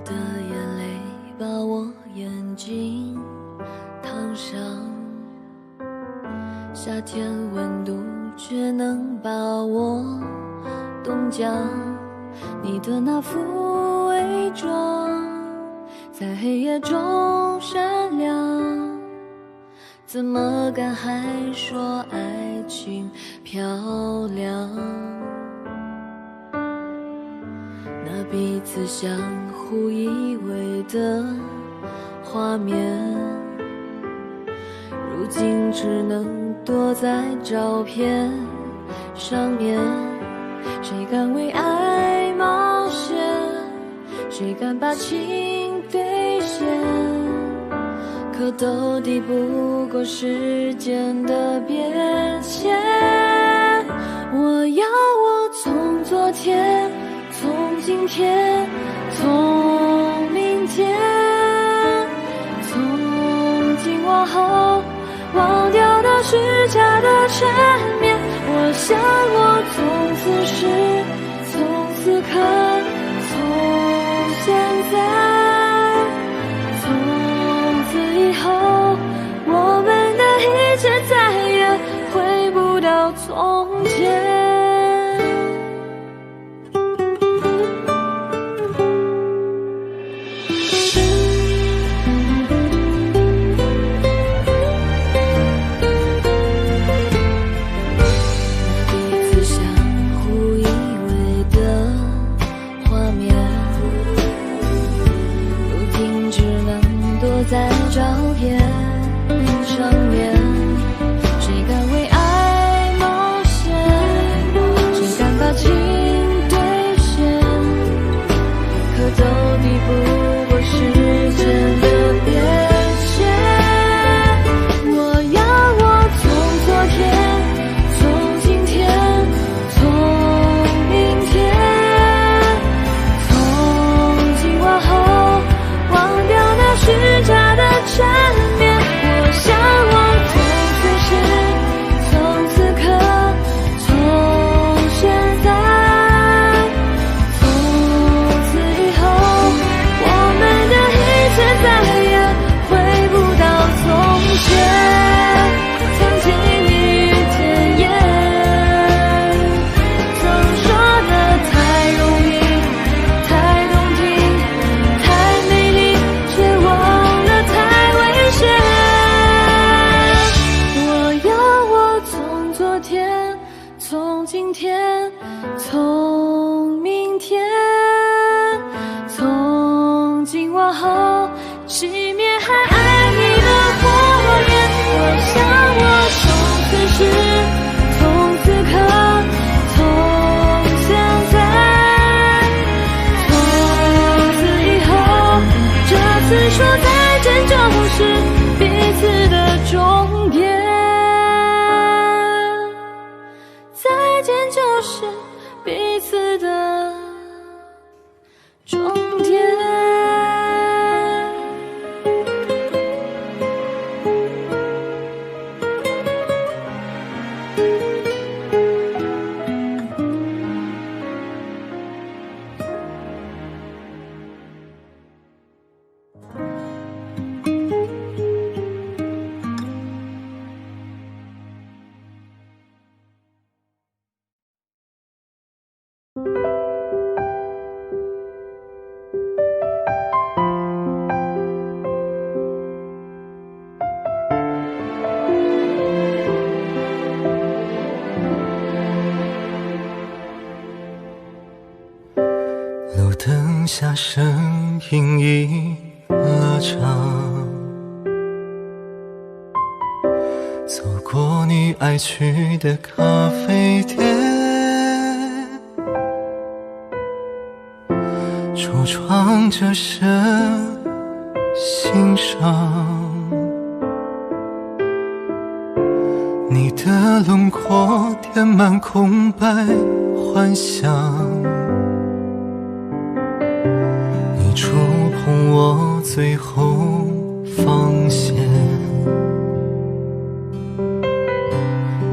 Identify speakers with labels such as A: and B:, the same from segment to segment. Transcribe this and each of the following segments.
A: 的眼泪把我眼睛烫伤，夏天温度却能把我冻僵。你的那副伪装在黑夜中闪亮，怎么敢还说爱情漂亮？那彼此相互依偎的画面，如今只能躲在照片上面。谁敢为爱冒险？谁敢把情兑现？可都抵不过时间的变迁。我要我从昨天，从今天，从明天，从今往后，忘掉那虚假的缠绵。我想我从此时，从此刻，从现在，从此以后，我们的一切再也回不到从前。在照片上面，谁敢为爱冒险？谁敢把情兑现？可都抵不过时间的变迁。我要我从昨天，从今天，从明天，从今往后，忘掉那虚假缠绵。我想我从此时，从此刻，从现在，从此以后，我们的一切再也回不到从前。曾经蜜语甜言，曾说的太容易，太动听，太美丽，却忘了太危险。我要我从昨天，从今天，从明天，从今往后，熄灭还爱你的火焰。我想我从此时，从此刻，从现在，从此以后，这次说再见就是彼此的终点，再见就是彼此的终点。
B: 路灯下声音已拉长，走过你爱去的咖啡店，橱窗折射欣赏你的轮廓，填满空白幻想。你触碰我最后防线，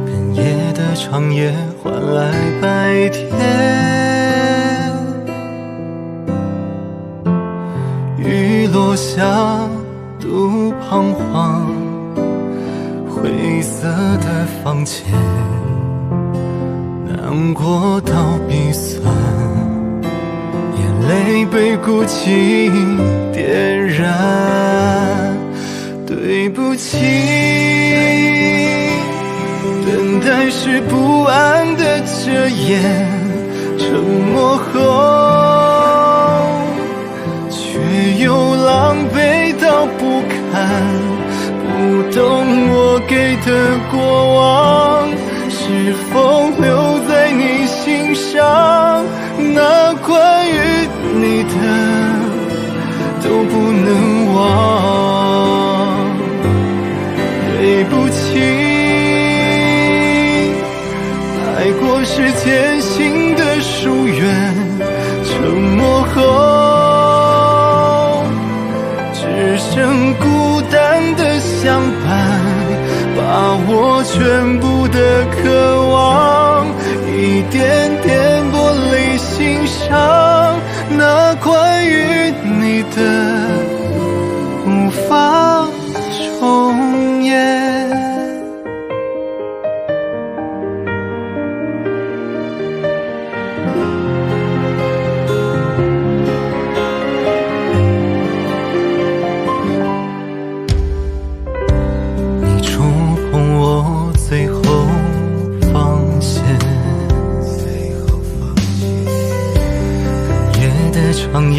B: 哽咽的长夜换来白天。落下都彷徨，灰色的房间，难过到鼻酸，眼泪被孤寂点燃。对不起，等待是不安的遮掩，沉默后却又狼狈到不堪。不懂我给的过往是否留在你心上，那关于你的都不能忘。对不起，爱过是艰辛的疏远，沉默后只剩孤单的相伴，把我全部的渴望一点点剥离心上，那关于你的无法重演。你触碰我最后防线，哽咽的长夜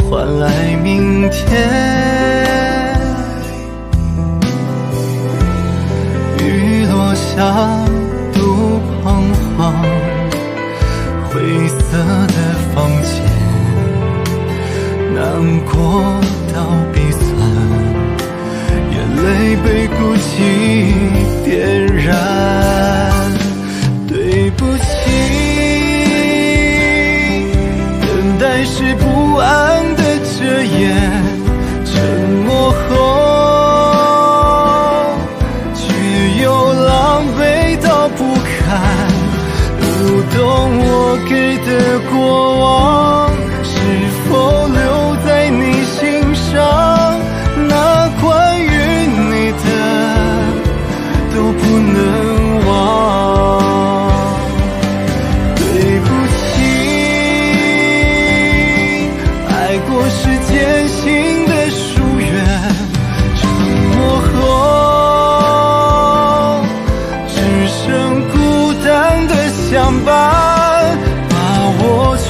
B: 换来明天。下都彷徨，灰色的房间，难过到鼻酸，眼泪被孤寂点燃。对不起，等待是不安的遮掩，沉默后不懂我给的过往是否留在你心上，那关于你的都不能忘。对不起，爱过是艰辛的疏远，沉默后只剩孤单的相伴，把我全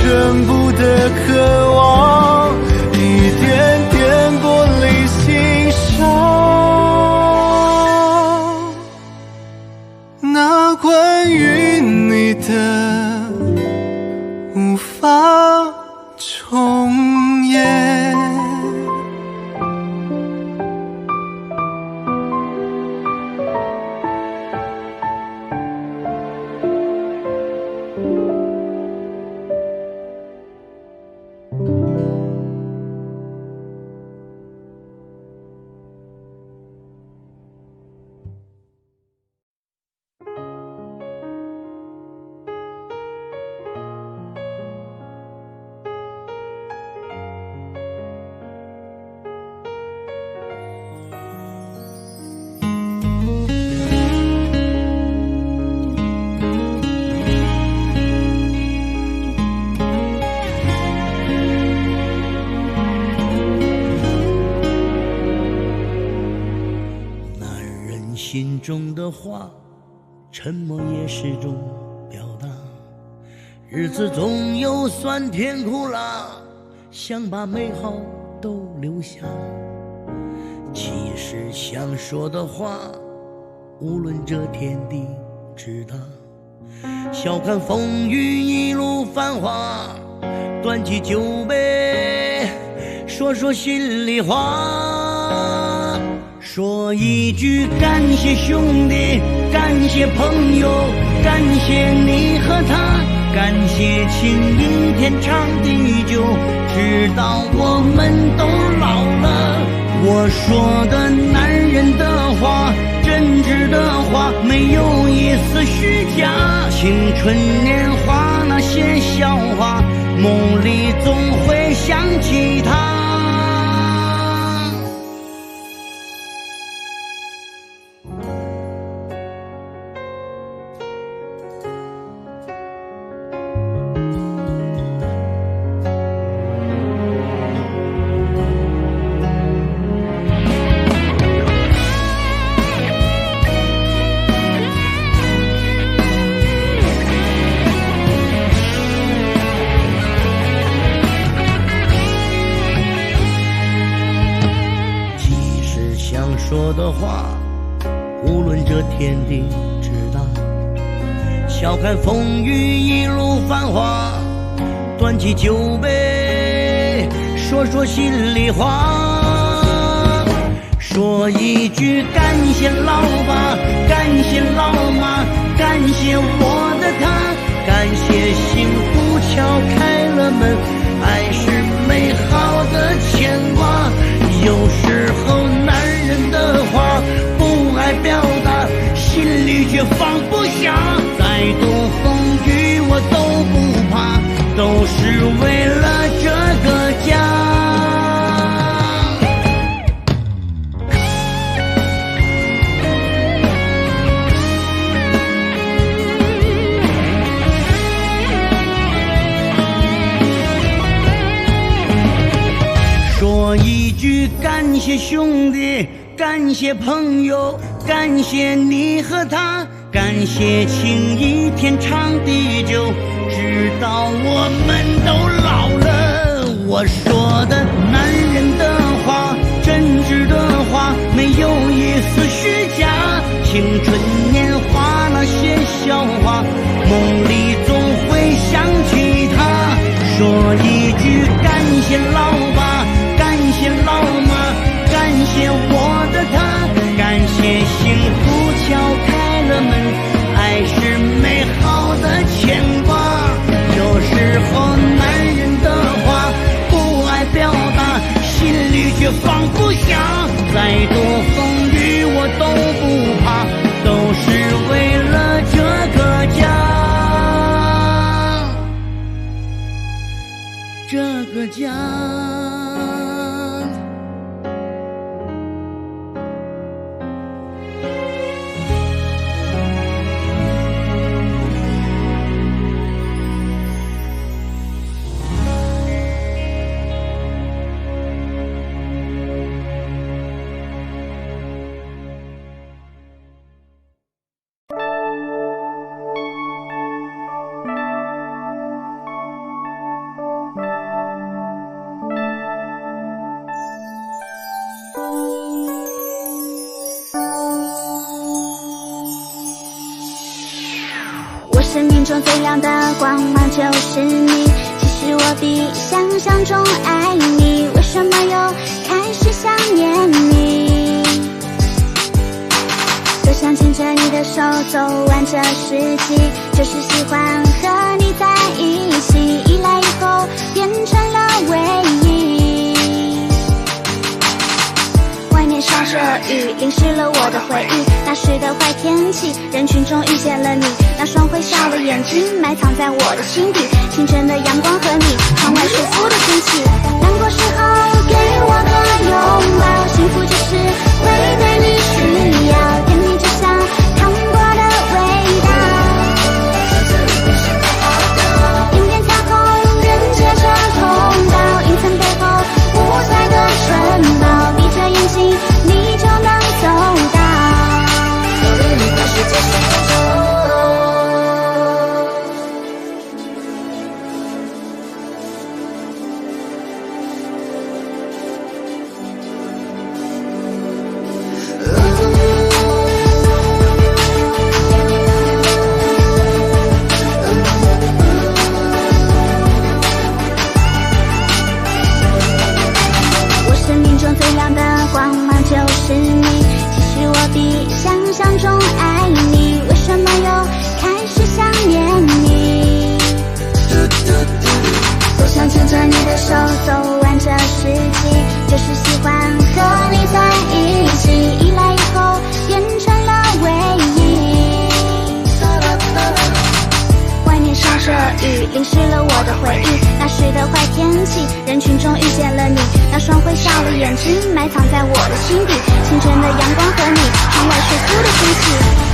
B: 部的渴望一点点剥离心上，那关于你的无法重演。
C: 心中的话，沉默也是种表达。日子总有酸甜苦辣，想把美好都留下。其实想说的话，无论这天地之大。笑看风雨一路繁华，端起酒杯，说说心里话。说一句感谢兄弟，感谢朋友，感谢你和他，感谢情谊天长地久，直到我们都老了。我说的男人的话，真挚的话，没有一丝虚假。青春年华那些笑话，梦里总会想起他。说的话，无论这天地之大，笑看风雨一路繁华，端起酒杯，说说心里话，说一句感谢老爸，感谢老妈，感谢我的他，感谢幸福敲开了门，爱是美好的牵挂。有时候男人的话不爱表达，心里却放不下，再多风雨我都不怕，都是为了这个家。说一句感谢兄弟，感谢朋友，感谢你和他，感谢情谊天长地久，直到我们都老了。我说的男人的话，真挚的话，没有一丝虚假，青春年华那些笑话，梦里总会想起他。说一句感谢老爸，感谢老妈，感谢我的他，感谢幸福敲开了门，爱是美好的牵挂。有时候男人的话不爱表达，心里却放不下，再多风雨我都不怕，都是为了这个家。这个家。
D: 生命中最亮的光芒就是你，其实我比想象中爱你，为什么又开始想念你？多想牵着你的手走完这世纪，就是喜欢和你在一起，依赖以后变成了唯一。外面下着雨，淋湿了我的回忆，那时的坏天气，人群中遇见了你，那双会笑的眼睛埋藏在我的心底，清晨的阳光和你，窗外舒服的天气，难过时候给我个拥抱，幸福就是会对你需要，甜蜜就像糖果的味道，点点彩虹人接着通道，云层背后五彩的城堡，闭着眼睛你就能走到世界尽头。最亮的光芒就是你，其实我比想象中爱你，为什么又开始想念你？多想牵着你的手走完这世纪，就是喜欢和你在一起，依赖以后变成了唯一。外面下着雨，淋湿了我的回忆，那时的坏天气，人群中遇见了你，那双会笑的眼睛埋藏在我的心底，清晨的阳光和你，窗外舒服的天气，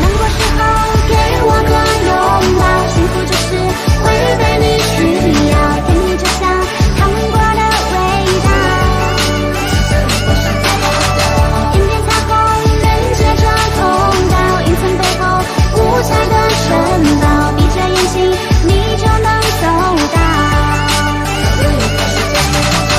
D: 难过时候给我个拥抱，幸福就是会被你需要，甜蜜就像糖果的味道，点点彩虹人接着通道，云层背后五彩的城堡，闭着眼睛你就能走到世界尽头。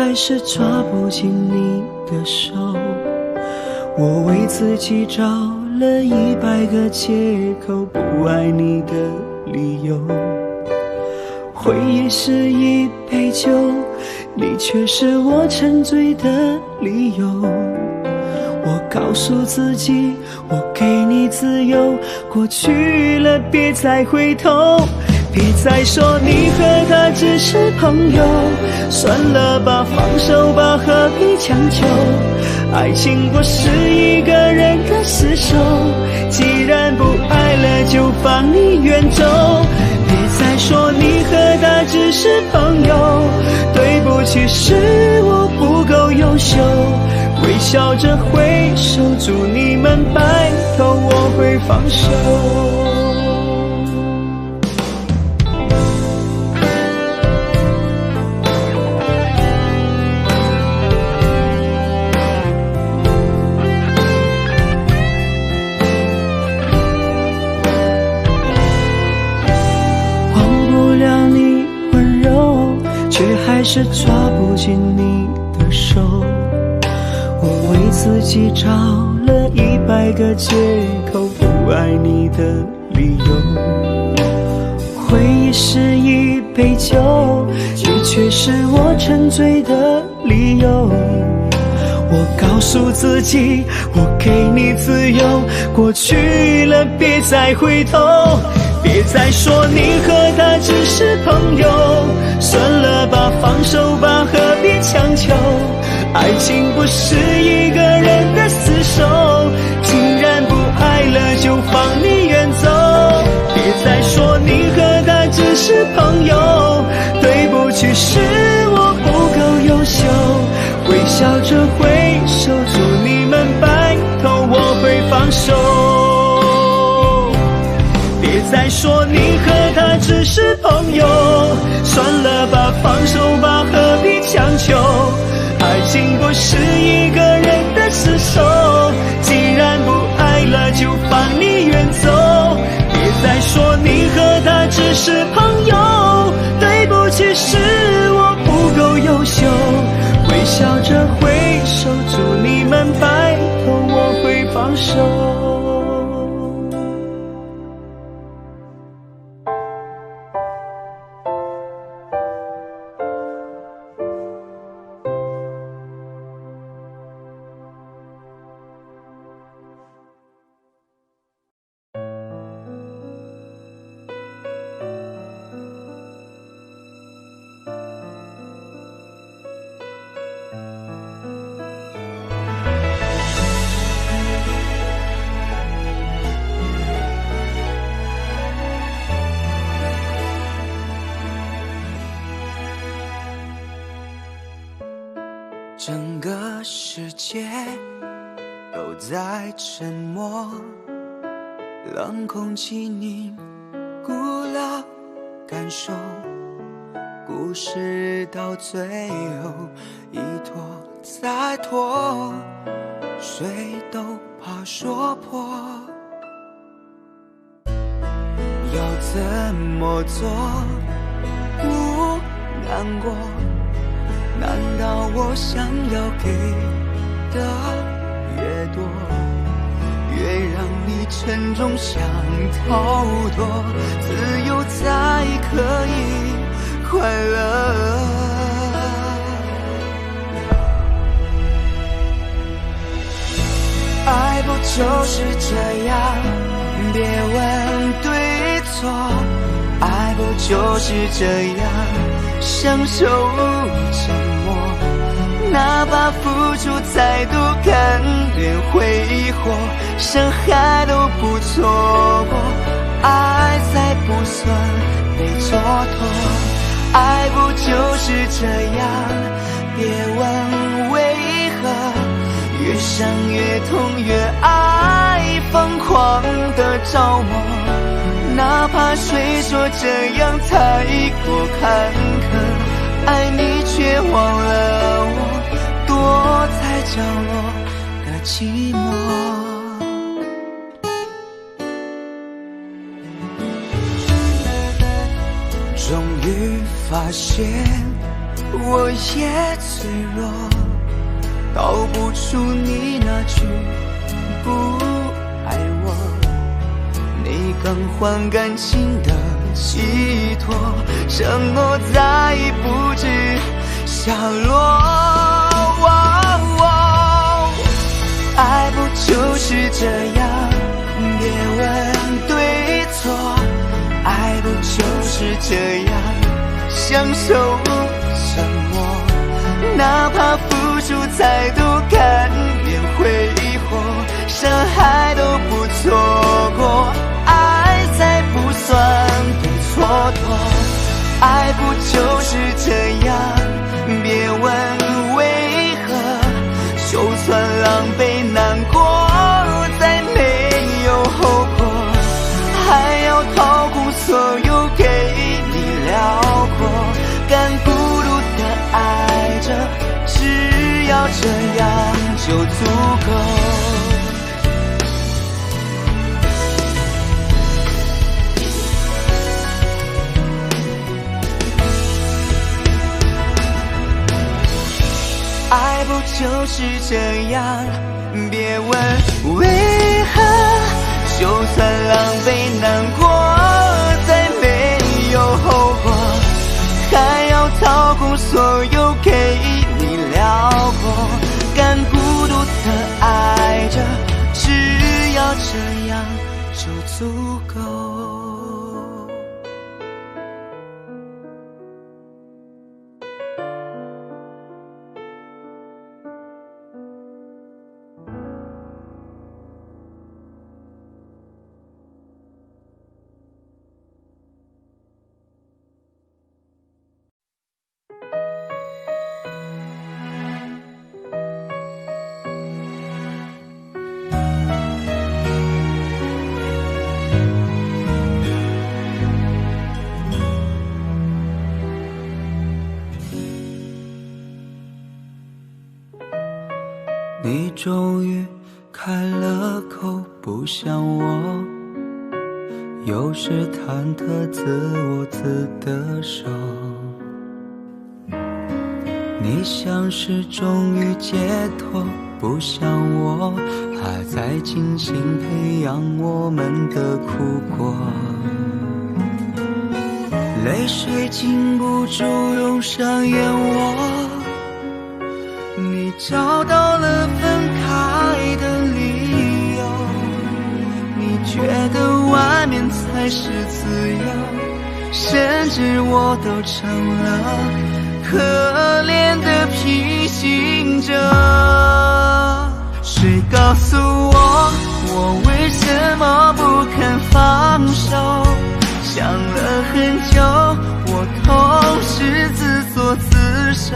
E: 还是抓不紧你的手。我为自己找了100个借口，不爱你的理由。回忆是一杯酒，你却是我沉醉的理由。我告诉自己，我给你自由，过去了别再回头。别再说你和他只是朋友，算了吧，放手吧，何必强求？爱情不是一个人的厮守，既然不爱了就放你远走。别再说你和他只是朋友，对不起，是我不够优秀。微笑着挥手，祝你们白头，我会放手。还是抓不紧你的手，我为自己找了100个借口，不爱你的理由。回忆是一杯酒，你却是我沉醉的理由。我告诉自己，我给你自由，过去了别再回头。别再说你和他只是朋友，算了吧，放手吧，何必强求？爱情不是一个人的厮守，既然不爱了就放你远走。别再说你和他只是朋友，对不起，是我不够优秀。微笑着挥手，祝你们白头，我会放手。别再说你和他只是朋友，算了吧，放手吧，何必强求？爱情不是一个人的厮守，既然不爱了就放你远走。别再说你和他只是朋友，对不起，是我不够优秀。微笑着挥手，祝你们白头，我会放手。
B: 整个世界都在沉默，冷空气凝固了感受，故事到最后一拖再拖，谁都怕说破。要怎么做不难过？难道我想要给的越多，越让你沉重想逃脱？自由才可以快乐。爱不就是这样？别问对错，爱不就是这样？享受沉默，哪怕付出再多，甘愿挥霍，伤害都不错过，爱才不算被蹉跎。爱不就是这样？别问为何，越伤越痛，越爱疯狂的着魔，哪怕谁说这样太过坎坷，爱你却忘了我，躲在角落的寂寞。终于发现
E: 我也脆弱，道不出你那句不爱我，你更换感情的寄托，承诺再不知下落。爱不就是这样，别问对错，爱不就是这样，享受沉默，哪怕付出再多，看遍挥霍，伤害都不错过，爱才不算被蹉跎。爱不就是这样，别问为何，就算狼狈难过，再没有后果，还要掏空所有给你辽阔，敢孤独的爱着，只要这样就足够。爱不就是这样，别问为何，就算狼狈难过，再没有后果，还要掏空所有给你辽阔，敢孤独的爱着，只要这样就足够。你终于开了口，不像我，有时忐忑自我自得手。你像是终于解脱，不像我，还在精心培养我们的苦果。泪水禁不住涌上眼窝，你找到了分开的理由，你觉得外面才是自由，甚至我都成了可怜的平行者。谁告诉我为什么不肯放手？想了很久，我同时自作自受。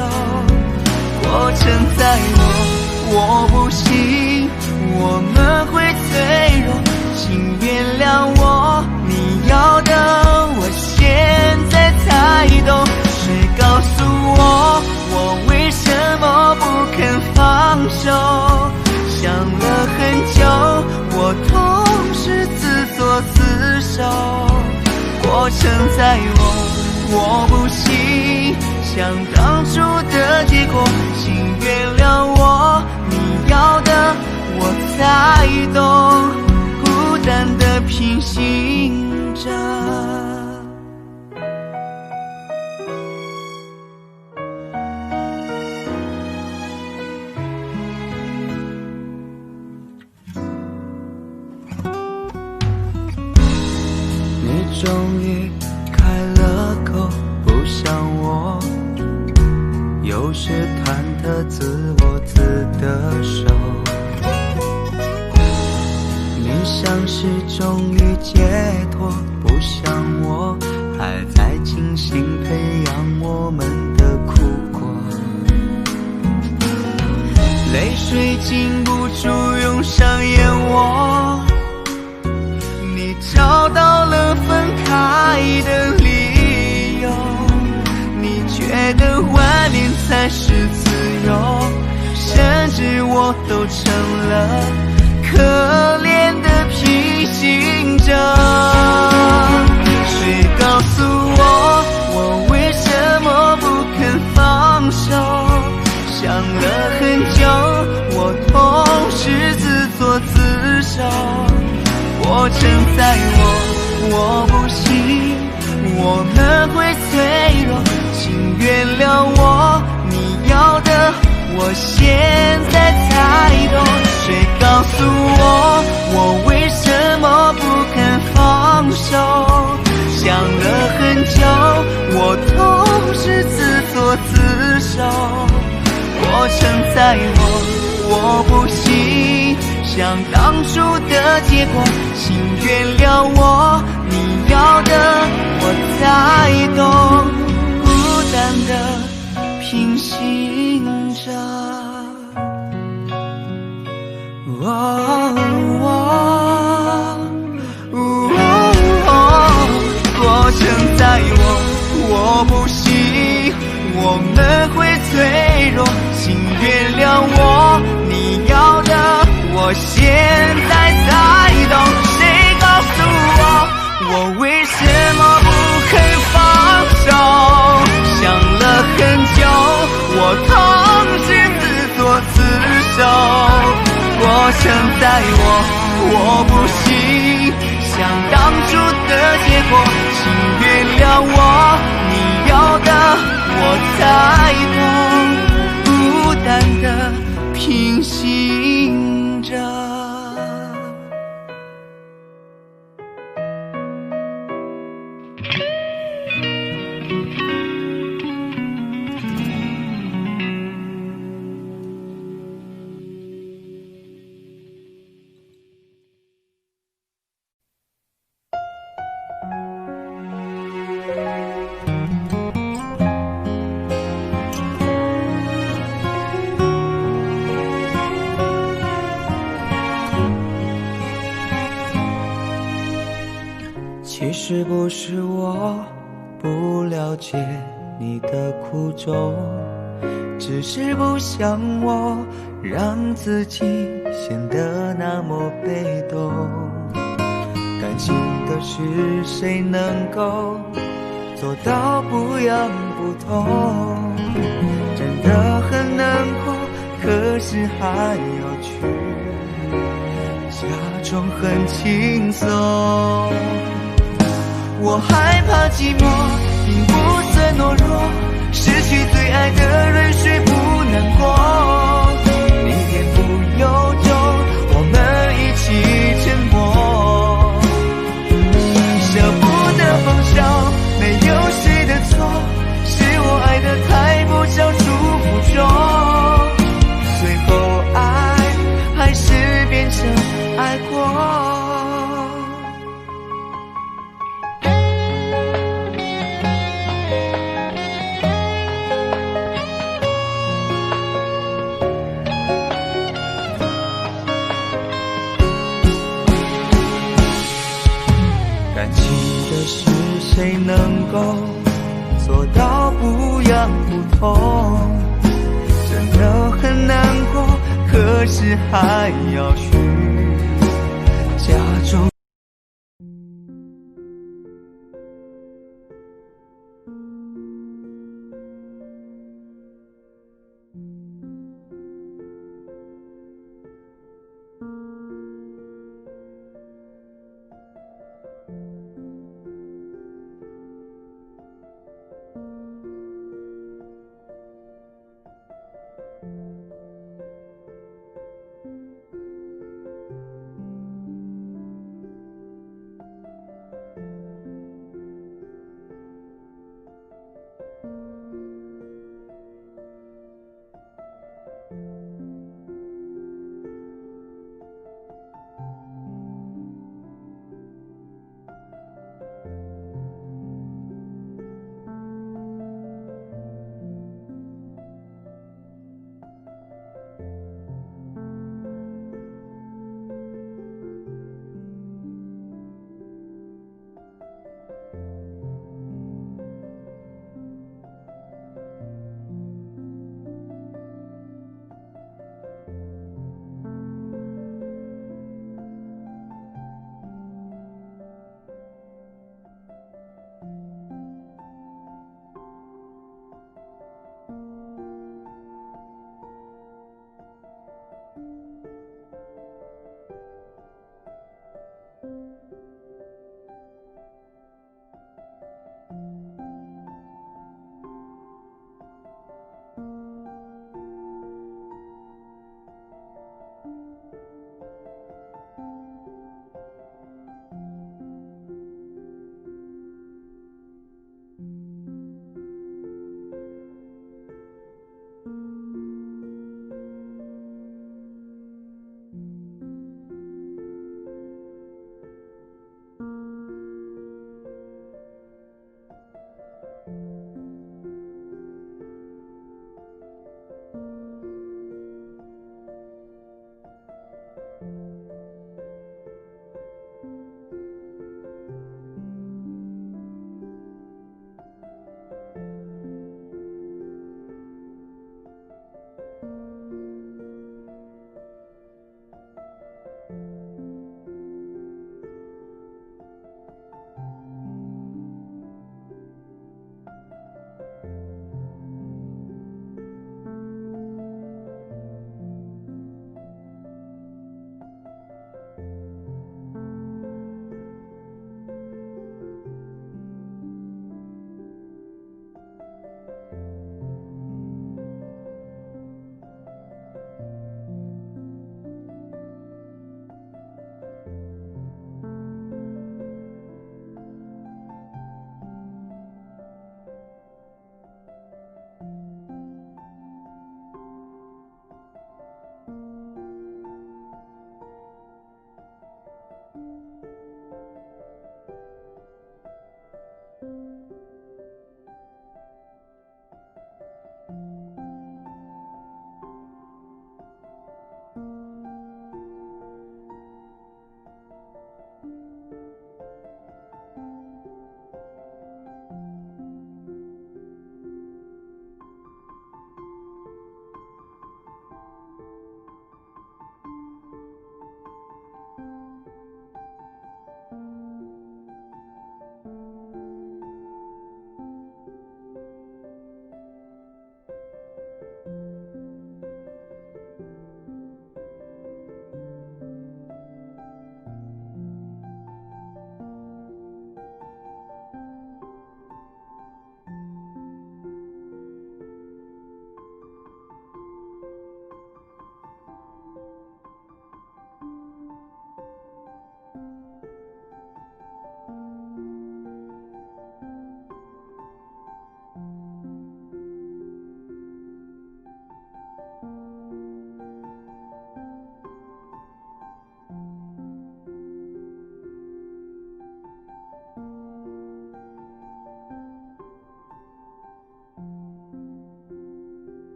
E: 过程在我不行，我们会脆弱，请原谅我，你要的我现在才懂。谁告诉我为什么不肯放手？想了很久，我同时自作自受。过程在我不行，想当初的结果，请原谅我，你要的我才懂，孤单的平行着。你终于开了口，不像我，有时忐忑自我自得手。你像是终于解脱，不像我，还在精心培养我们的苦果。泪水禁不住涌上眼窝，你找到了分开的理由，你觉得外面才是自由，甚至我都成了可怜的平行者。谁告诉我为什么不肯放手，过程在我不信我们会脆弱，请原谅我，你要的我现在才懂。谁告诉我为什么不肯放手？想了很久，我都是自作自受。过程在我不行，想当初的结果，请原谅我，你要的我才懂，孤单的平行着。过程在我不行，我们会脆弱，请原谅我，你要的我现在才懂。谁告诉我为什么不肯放手？想了很久，我总是自作自受。过程在我不行，想当初的结果，请原谅我，你要的我才懂，孤单的平行着。其实不是我不了解你的苦衷，只是不想我让自己显得那么被动。感情的事谁能够做到不痒不痛？真的很难过，可是还要去假装很轻松。我害怕寂寞，并不算懦弱，失去最爱的人，谁不难过？你言不由衷，我们一起沉默，舍不得放手，没有谁的错，是我爱得太不想束缚中，最后爱还是变成爱过。谁能够做到不痒不痛？真的很难过，可是还要去假装。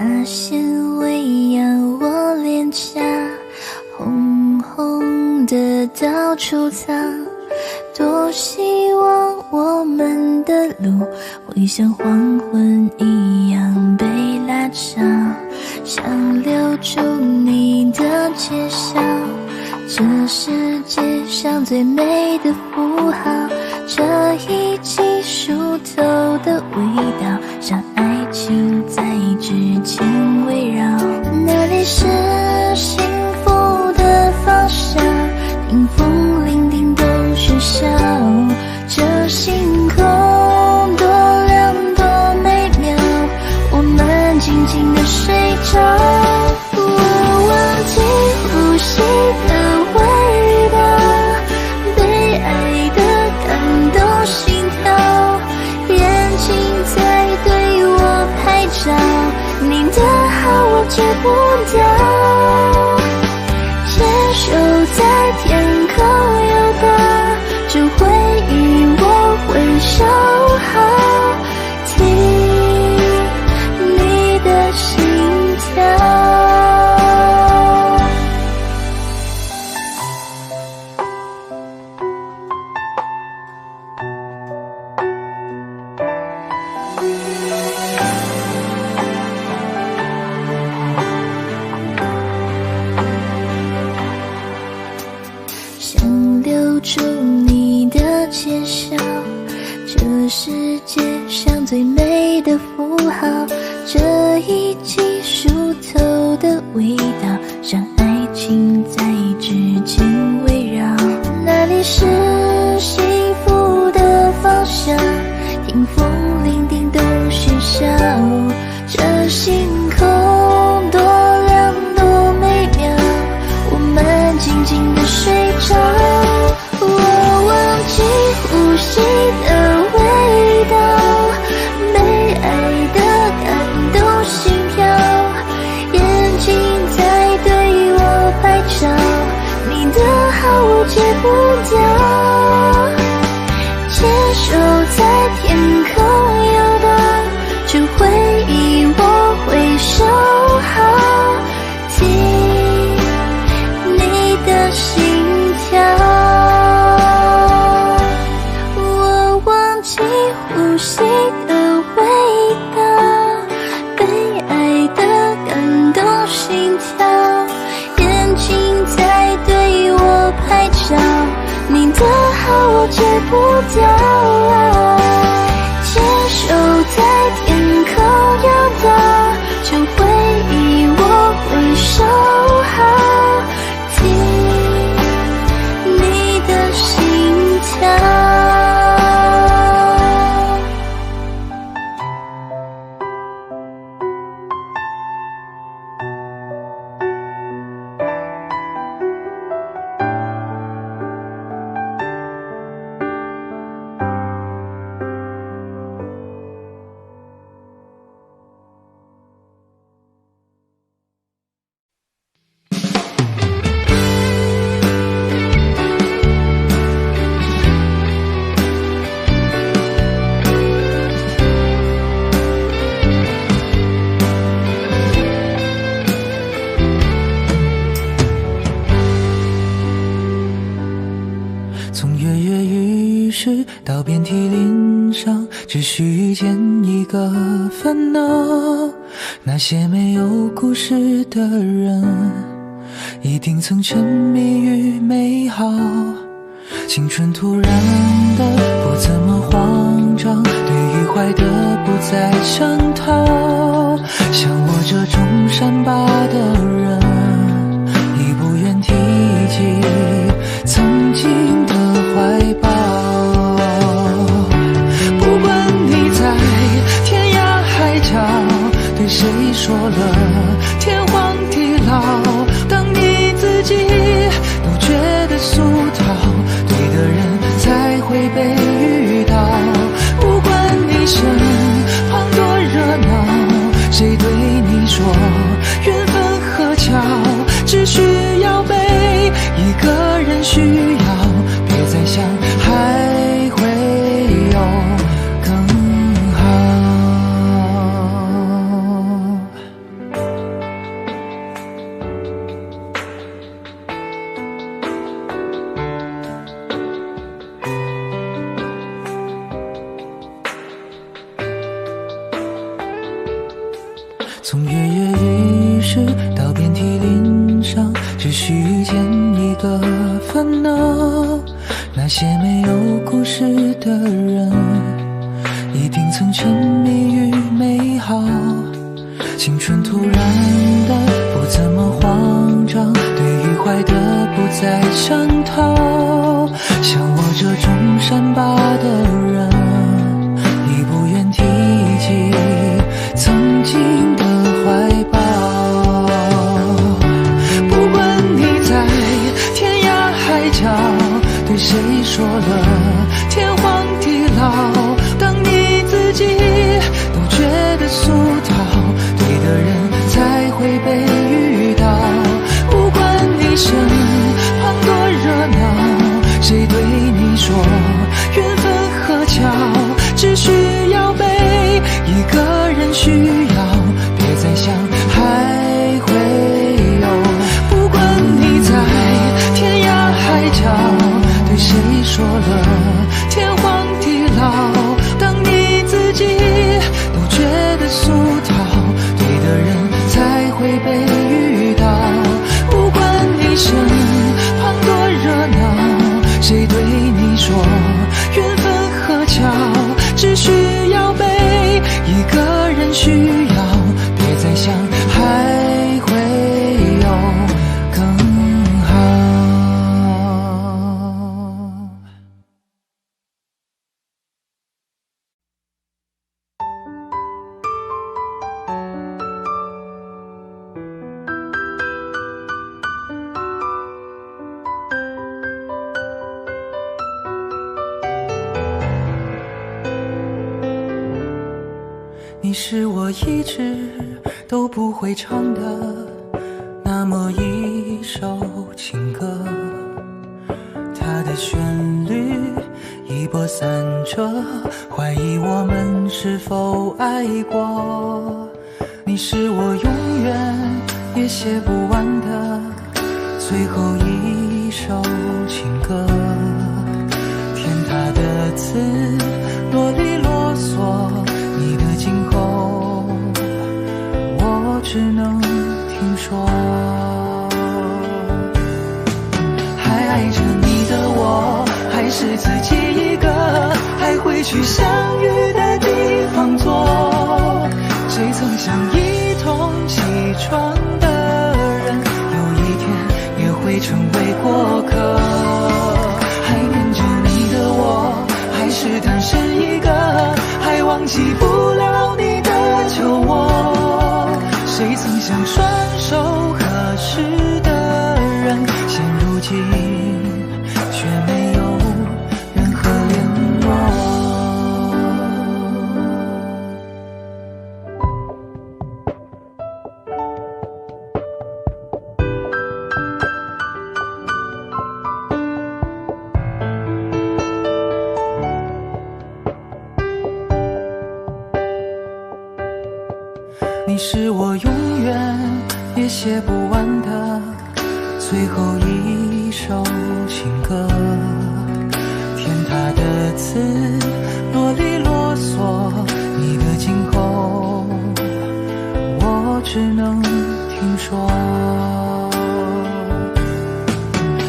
A: 那纤维让我脸颊红红的到处藏，多希望我们的路会像黄昏一样被拉长，想留住你的介绍，这世界上最美的符号，这一季树头的味道，像爱情在指尖围绕，那里是幸福的方向，听风铃叮咚喧嚣，这星空多亮多美妙，我们静静地睡着，我忘记呼吸的味道，被爱的感动心跳，眼睛在对我拍照，你的好我戒不掉，牵手在天空游荡，这回忆我会收好，听你的心跳。想留住你的介绍，这世界上最美的符号，这一季树头的味道，像爱情在指尖围绕，那里是幸福的方向，听风铃叮咚喧嚣，这星空多亮多美妙，我们静静地睡着，我忘记呼吸的味道，被爱的感动心跳，眼睛在对我拍照，你的好我戒不掉，牵手在天空游荡，这回忆我会收好，听你的心跳，我忘记呼吸的味道，被爱的感动心跳，眼睛在对我拍照，你的好我戒不掉，牵手在天空游荡，这回忆我会收好，听你的心跳。
E: 从跃跃欲试到遍体鳞伤，只需遇见一个烦恼。那些没有故事的人，一定曾沉迷于美好。青春突然的不怎么慌张，对于坏的不再想逃。像我这种善罢的人，已不愿提及曾经的怀抱。不管你在天涯海角，对谁说了天荒地老，当你自己都觉得俗套，对的人才会被遇到。不管你身旁多热闹，谁对你说缘分和巧，只需要被一个人需要，别再想还会有更好。从跃跃欲试到遍体鳞伤，只需遇见一个烦恼。那些没有故事的人，一定曾沉迷于美好。青春突然的不怎么慌张，对于坏的不再想逃。像我这种善罢的人，已不愿提及曾经的怀抱。不管你在天涯海角，对谁说了天荒地老，当你自己都觉得俗套，对的人才会被遇到。不管你身旁多热闹，谁对你说缘分和巧，只需要被一个人需要，别再想还会有。不管你在天涯海角，对谁说了天荒地老，当你自己都觉得俗套，对的人才会被遇到。不管你身旁多热闹，谁对你说缘分和巧，只需要被一个人需要，别再想还会有更好。你是我一直都不会唱的那么一首情歌，它的旋律一波三折，怀疑我们是否爱过。你是我永远也写不完的最后一首情歌，填它的词啰里啰嗦，你的今后我只能听说。还爱着你的我，还是自己一个，还会去相遇的地方坐。谁曾想一同起床的人，有一天也会成为过客。还念着你的我，还是单身一个，还忘记不了你的酒窝。谁曾想双手合十的人，现如今却没有任何联络。你是我永远也写不完的最后一首情歌，填它的词啰里啰嗦，你的今后我只能听说。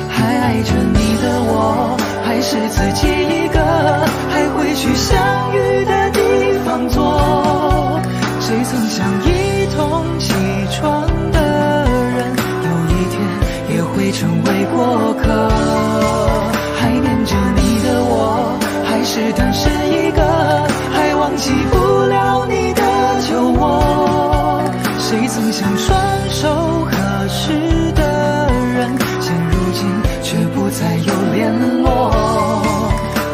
E: 还爱着你的我，还是自己一个，还会去相遇的地方坐。谁曾想一同起床的人，有一天也会成为过客。还念着你的我，还是单身一个，还忘记不了你的酒窝。谁曾想双手合十的人，现如今却不再有联络。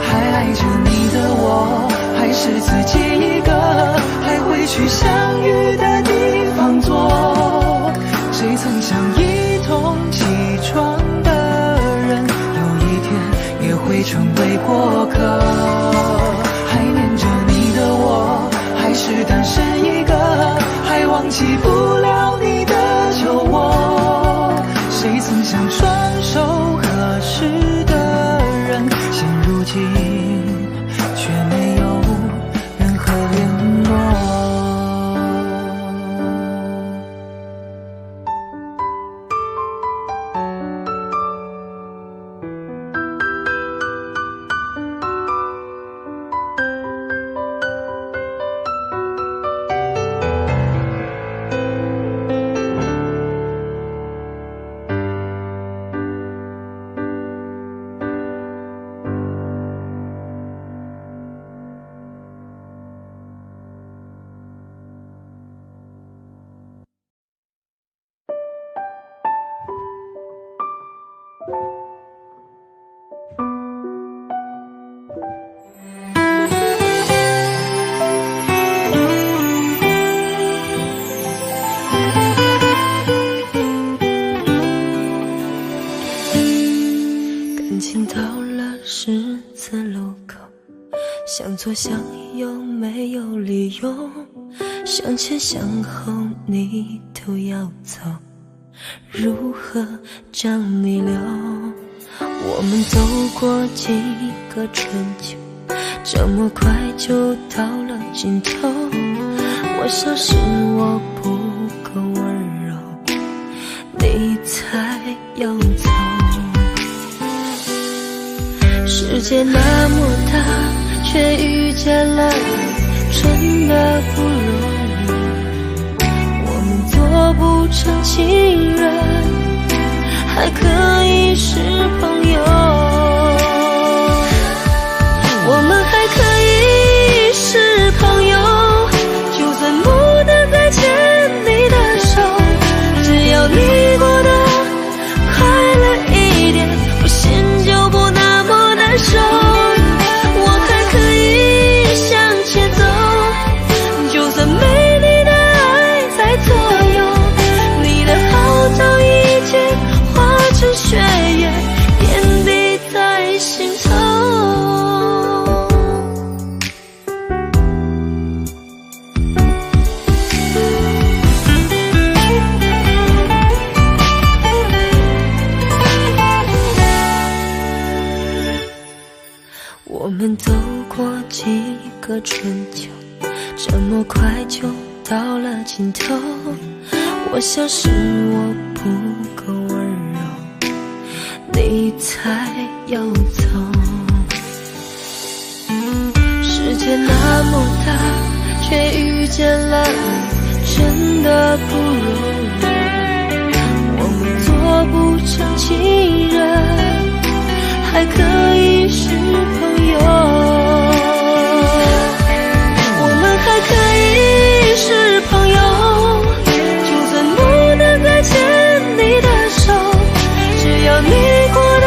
E: 还爱着你的我，还是自己一个，还会去相遇的地方坐。谁曾想一同起床的人，有一天也会成为过客。还念着你的我，还是单身一个，还忘记不了你的酒窝。谁曾想双手合十的人，现如今却没有任何联络。
A: 感情到了十字路口，想左想右没有理由，向前向后你都要走，如何将你留？我们走过几个春秋，这么快就到了尽头。我想是我不够温柔，你才要走。世界那么大，却遇见了你，真的不容易。我们做不成情人，还可以是朋友。我们还可以是朋友，就算不能再牵你的手，只要你过得快乐一点，我心就不那么难受。我还可以向前走，就算没你的爱在左右，你的好早已经化成血液，点滴在心头。我们走过几个春秋，这么快就到了尽头。我想是我不够温柔，你才要走。世界那么大，却遇见了你，真的不容易。我们做不成情人，还可以是朋友。我们还可以是朋友，就算不能再牵你的手，只要你过得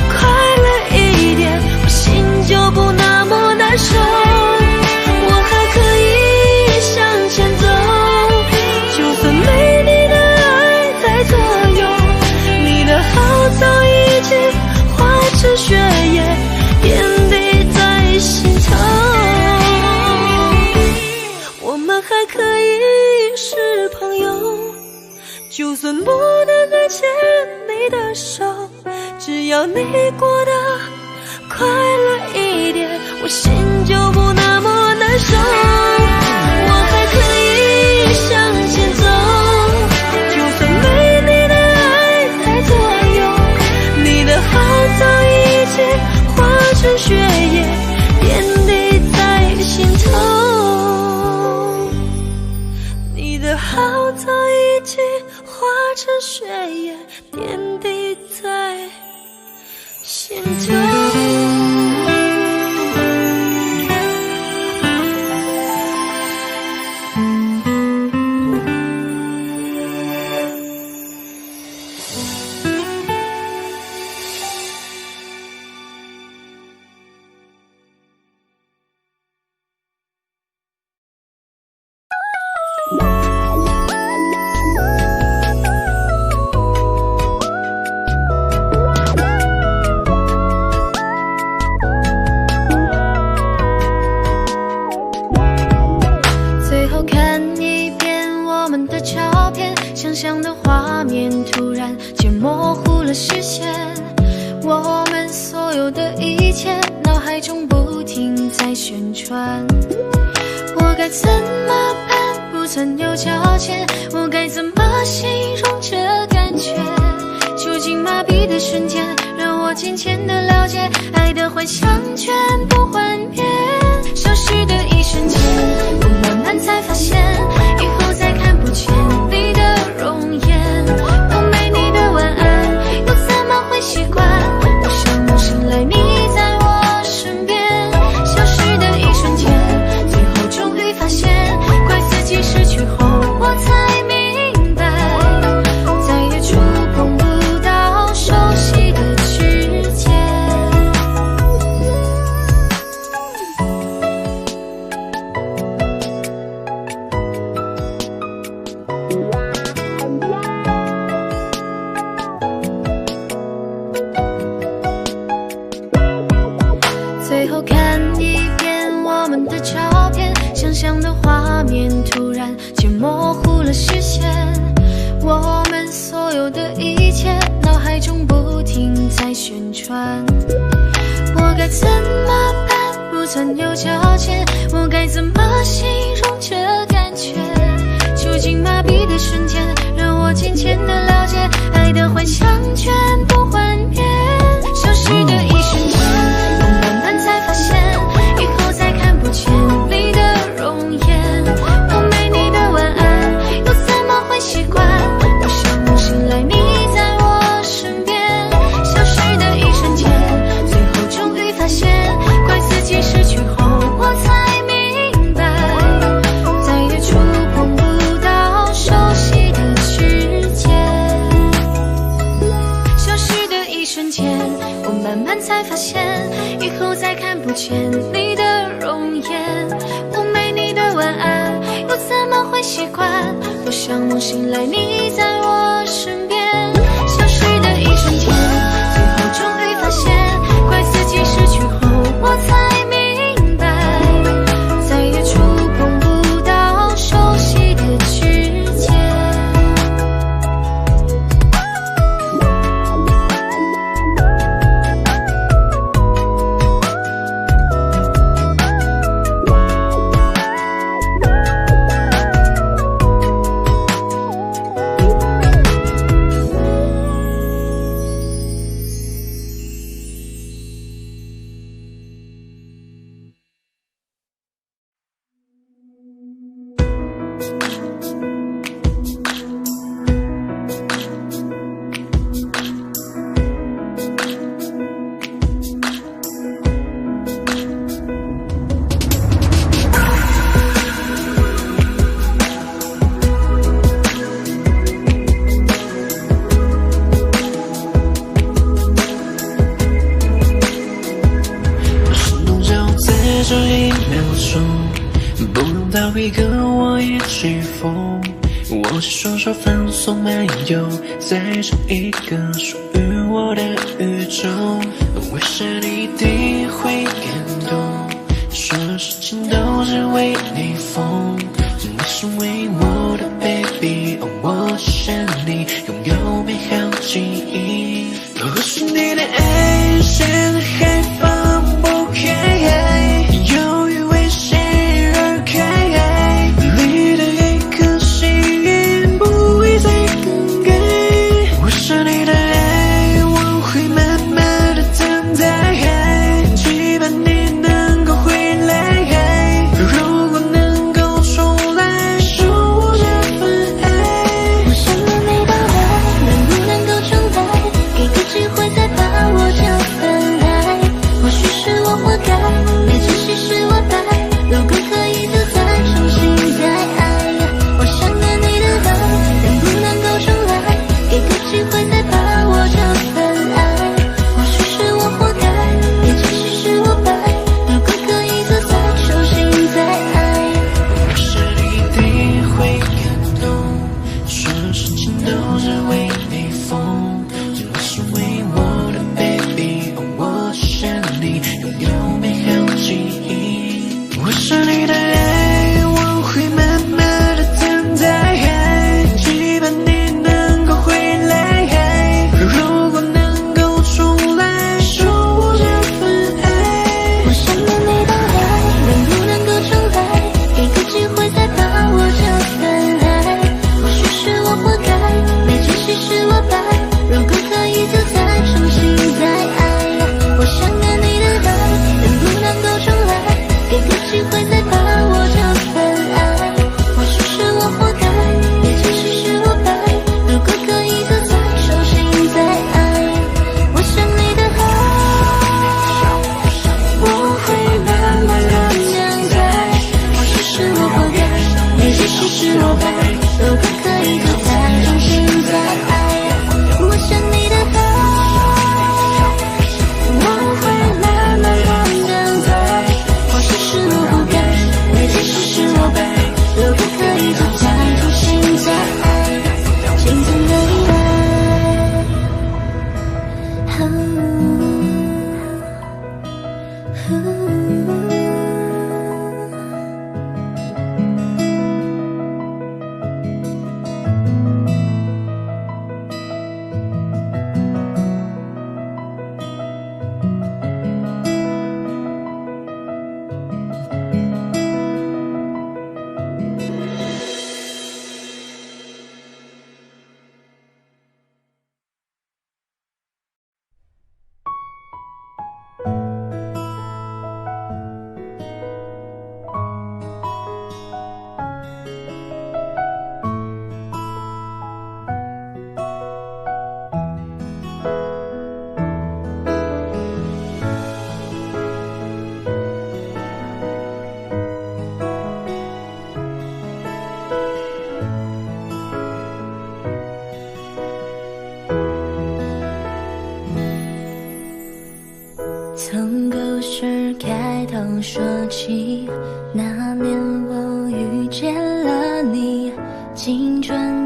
A: 快乐一点，我心就不那么难受。我还可以向前走，就算没你的爱在左右，你的好早已经化成血液，点滴在心头。我们还可以是朋友，就算不能再牵你的手，只要你过得快乐一点，我心就不那么难受。我还可以向前走，就算没你的爱在左右，你的好早已经化成血液，点滴在心头。你的好早已经化成血液，点滴在心头。最后看一遍我们的照片，想象的画面突然间模糊了视线，我们所有的一切脑海中不停在旋转。我该怎么办？不曾有交集，我该怎么形容这感觉？究竟麻痹的瞬间，让我渐渐地了解，爱的幻想全部幻灭。消失的一瞬间，我慢慢才发现，以后再看不见你的容颜。我没你的晚安，又怎么会习惯？我想我醒来，你在我身边。消失的一瞬间，最后终于发现，怪自己失去后，我才明白，再也触碰不到手心船。我该怎么办？不曾有交集，我该怎么形容这感觉？究竟麻痹的瞬间，让我渐渐的了解，爱的幻想全部幻灭。消失的一瞬间，我慢慢才发现，以后再看不见你的容颜。我没你的晚安，又怎么会习惯？我想梦醒来，你在我身边。消失的一瞬间，最后终于发现，怪自己失去后，我才明白，再也触碰不到熟悉的指尖。消失的一瞬间，我慢慢才发现，以后再看不见你的容颜。我没你的晚安，又怎么会习惯？多想梦醒来，你在我身边。消失的一瞬间，最后终于发现，怪自己失去后，我才明白，再也触碰不到熟悉的指尖。
E: 这一秒钟，不用逃避，跟我一起疯。握起双手，放松漫游在这一个属于我的宇宙。为啥你一定会感动？说事情都是为你疯，你是为我的 baby， 我只想你拥有美好记忆。或许你的爱现在还放不开，犹豫为谁而开，你的一颗心不会再更改。我想你的爱，我会慢慢的等待，期盼你能够回来。如果能够重来，守护这份爱。
D: 我想念你的爱，能不能够重来？给个机会再把握这份爱。或许是我活该，没珍惜是我败。如果可以，就再重新再爱。我想念你的爱，能不能够重来？给个机会再把握这份爱。或许是我活该，没珍惜是我败。如果可以，就再重新再爱。
E: 我想你一定会感动，说事情都是为你疯，你是为我的 baby， 我只想你拥有美好记忆。我想你的爱，我会慢慢的等待，期盼你能够回来。如果能够重来，守护这份爱。
D: 我想念你的爱，能不能够重来？给个机会再把握这份爱。或许是我活该，没珍惜是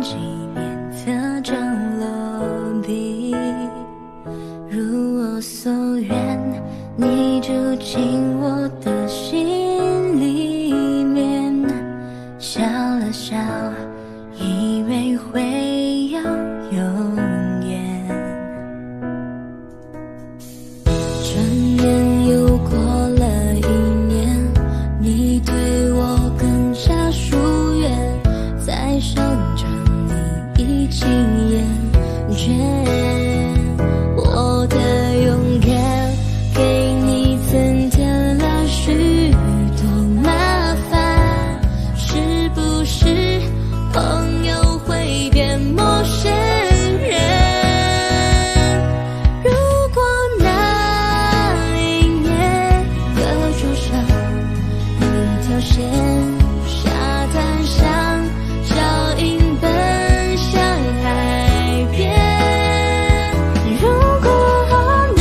A: 纪念的张落笔，如我所愿，你住进我的心里面，笑了笑，以为会要永远。转眼又过了1年，你对我更加疏远，在生长你已经厌倦，我的勇敢给你增添了许多麻烦，是不是朋友会变陌生人？如果那一年课桌上一条线，沙滩上脚印奔向海边，如果那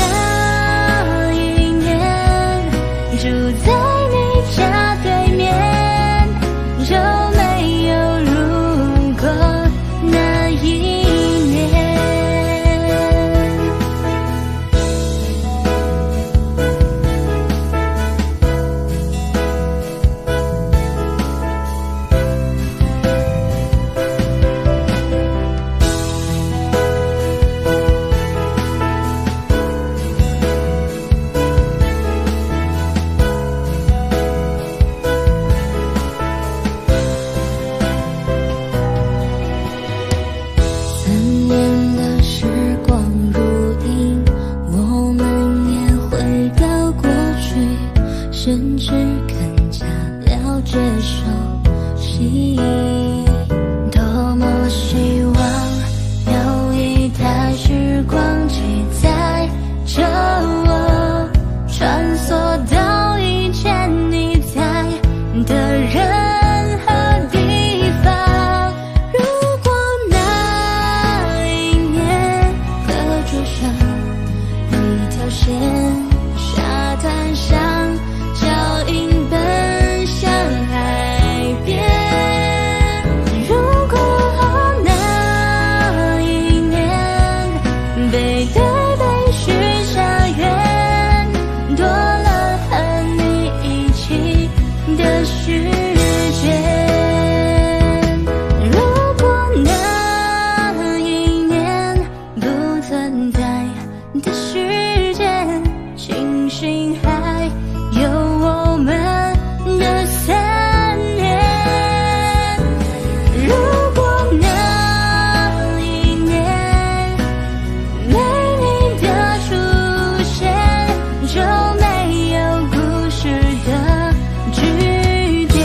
A: 一年住在你家对面，就没有如果那一年。3年的时光如影，我们也回到过去，甚至更加了解熟悉。多么希望有一台时光机载着我，穿梭到以前你在的人和地方。如果那一年课桌上一条线，沙滩上脚印奔向海边，如果那一年背对背许下愿，多了和你一起的时间，如果那一年不存在的时间，庆幸还有我们的3年。如果那一年没你的出现，就没有故事的句点。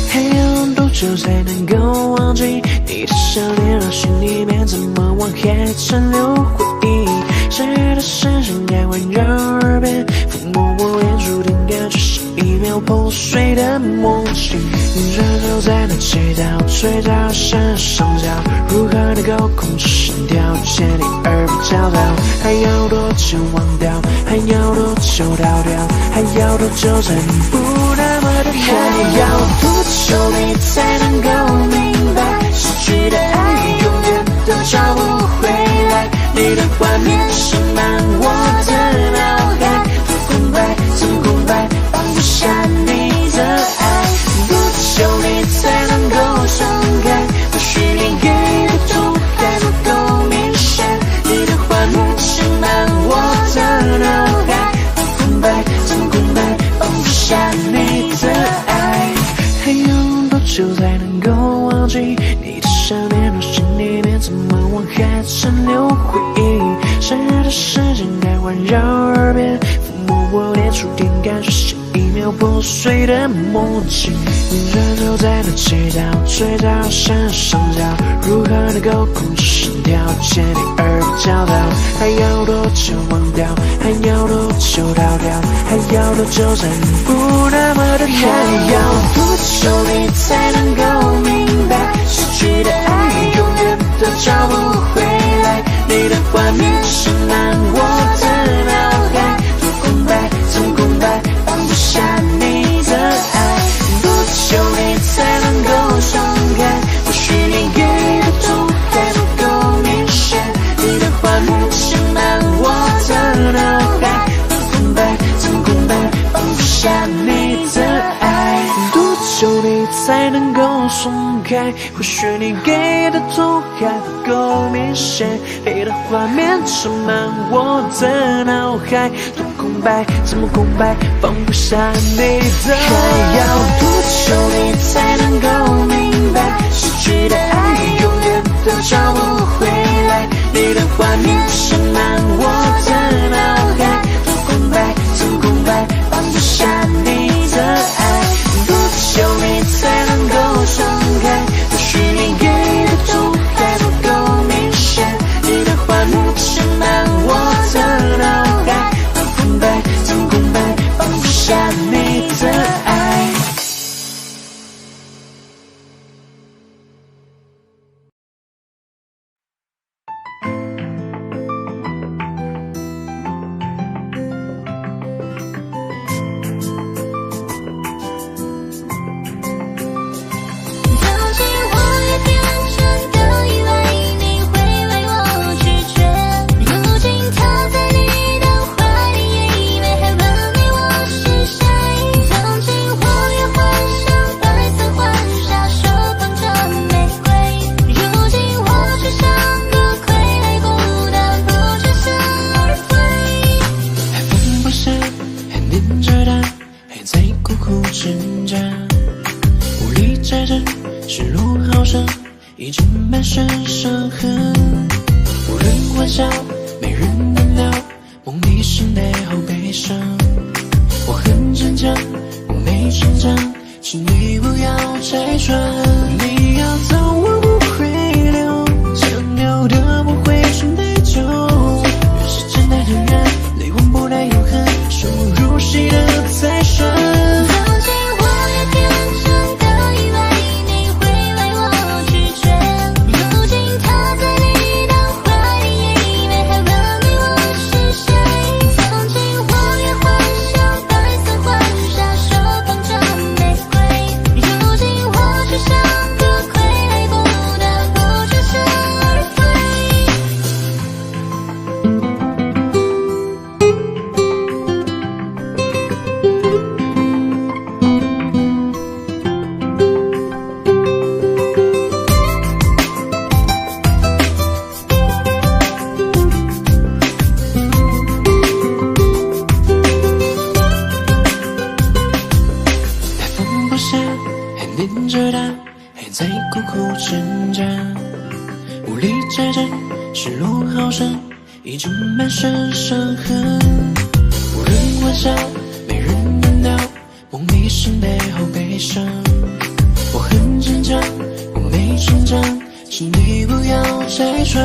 E: 还要多久才能够忘记你的笑脸？让心里面怎么忘还残留回忆？谁的声线还环绕耳边，抚摸我脸，注定感觉是1秒破碎的默契。人都在那街道最大声上跳，如何能够控制心跳？见你而不焦躁，还要多久忘掉？还要多久逃掉？还要多久才能不那么的还要多久你才能够明白，失去的爱永远都找不回来。你的画面盛满我的脑海，多空白，怎么空白，放不下你的爱。多久你才能够松开？或许你给的痛还不够明显。你的画面盛满我的脑海，多空白，怎么空白，放不下你的爱。还有多久才能够忘记我还残留回忆。生日的时间该环绕耳边，抚摸我脸触点，感觉下一秒破碎的默契。人都在那祈祷，嘴角闪上角，如何能够控制心跳？见你耳边叫道，还要多久忘掉？还要多久逃掉？还要多久才能不那么的还要多久你才能够明白，失去的爱永远都找不回来。你的画面是满我的脑海，多空白，怎么空白，放不下你的爱。多久你才能够松开？或许你给的痛还不够明显。你的画面是满我的脑海，多空白，怎么空白，放不下你的爱。多久你才能够松开？或许你给的痛还不够明显。你的画面盛满我的脑海，多空白，怎么空白，放不下你的爱。还要多久你才能够明白，失去的爱永远都找不回来。你的画面盛满我的脑海，多空白，怎么空白，放不下你的爱。多久你才能够松开？或许你给的痛还不够明显。你的画面盛满我的脑海，多空白，怎么空白，放不下你的爱。
D: 曾经我也天真的以为你会为我拒绝，如今他在你的怀里，也以为还问你我是谁。曾经我也幻想白色婚纱，手捧着玫瑰，如今我却像个傀儡，孤单不知向而归。
E: 还放不下，还念着他，还在苦苦挣扎，无力再挣，失落好伤，已经满身伤痕。无人欢笑，没人能聊，梦里醒来好悲伤。我很坚强，我没成长，请你不要拆穿。你要走我不会留，想留的不会剩太久。越是简单的人，泪吻不带永恒，深入戏的再深。
D: 曾经我也天真的以为你会为我拒绝，如今他在你的怀里，也以为还问你我是谁。曾经我也幻想白色婚纱，手捧着玫瑰，如今我却像个傀儡，孤单不知向而归。
E: 还放不下，还念着他，还在苦苦挣扎，无力再挣，失落好深，已经满身伤痕。无人欢笑，没人能聊，梦里醒来好悲伤。我很坚强，我没成长，请你不要拆穿。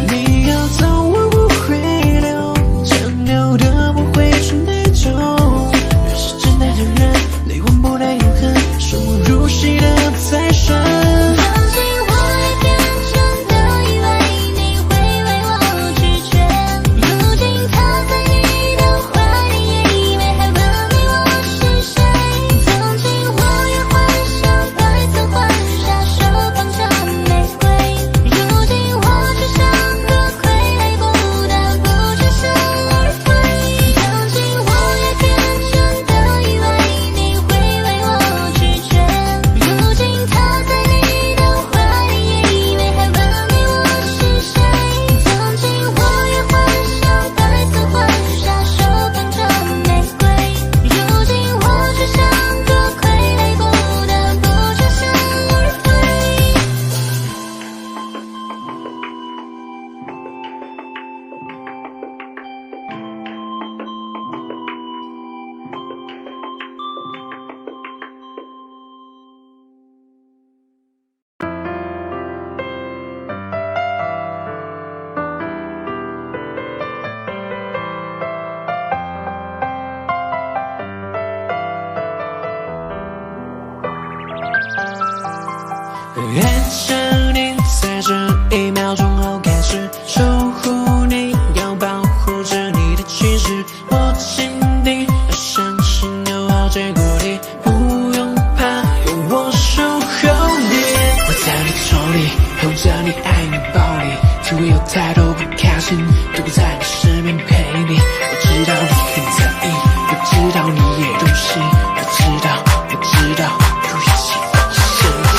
E: 你要走我不会留，想留的不会剩太久。越是简单的人，泪吻不带永恒，深入戏的再深。
D: 曾经我也天真的以为你会为我拒绝，如今他在你的怀里，也以为还问你我是谁。曾经我也幻想白色婚纱，手捧着玫瑰，如今我却像个傀儡，
F: 理，哄着你爱你暴力，尽管有太多不开心，都不在你身边陪你。我知道你很在意，我知道你也懂心，我知道，哭一起放声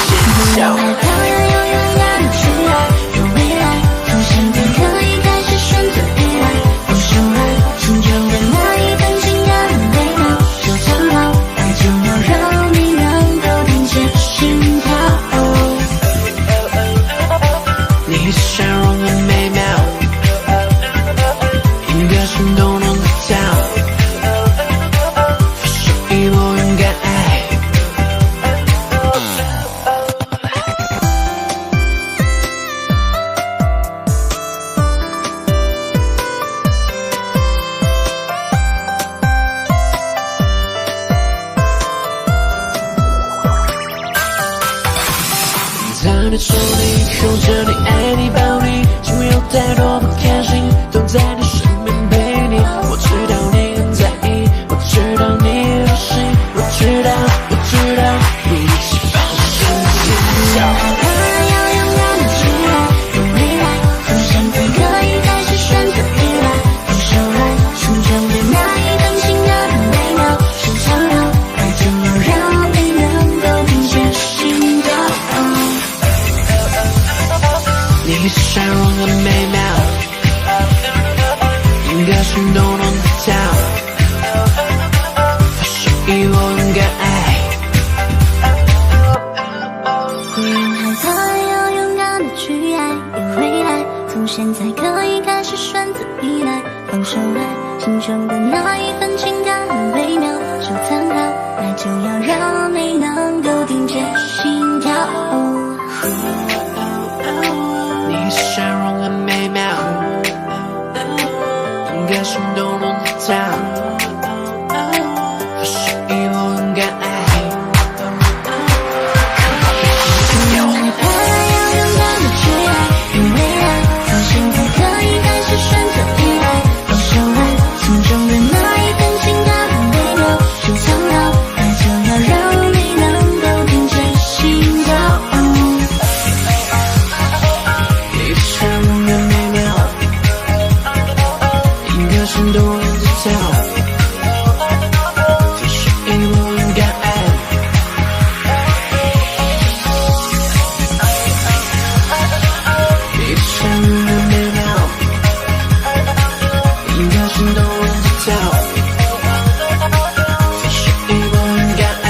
F: 尖叫。
D: 不害怕要永远的去爱，有未来，从现在可以开始选择依赖，放手爱，心中的那一份情感很微妙，就藏好，爱就要让你能够听见心跳。
F: 你笑容很美妙，一个心动能够跳，所以我勇敢爱。在你手里，哄着你，爱你，抱你，尽管有太多不开心，都在你身边陪你。我知道你很在意，我知道你的心，我知道，你一起放声尖叫。
D: 害怕要勇敢的去爱，有未来，从现在可以开始选择依赖，放手爱，心中的那一份情感很微妙，是藏好，爱就要让你能够听见心跳。
F: 你笑容很美妙，一个心动能够跳，所以我勇敢爱。
D: 不用害怕，要勇敢的去爱，有未来，从现在可以开始选择依赖，放手爱，心中的那一份情感很微妙，收藏好，爱就要让你能够听见心跳。
F: 你笑容很美妙，一个心动能够跳，所以我勇敢爱。
D: 不害怕，要勇敢的去爱，有未来，从现在可以开始选择依赖，放手爱，心中的那一份情感很微妙，收藏好，爱就要让你能够听见心跳。
F: 你笑容很美妙，一个心动能够跳，所以我勇敢爱。你笑容很美妙，一个心动能够跳，所以我勇敢爱。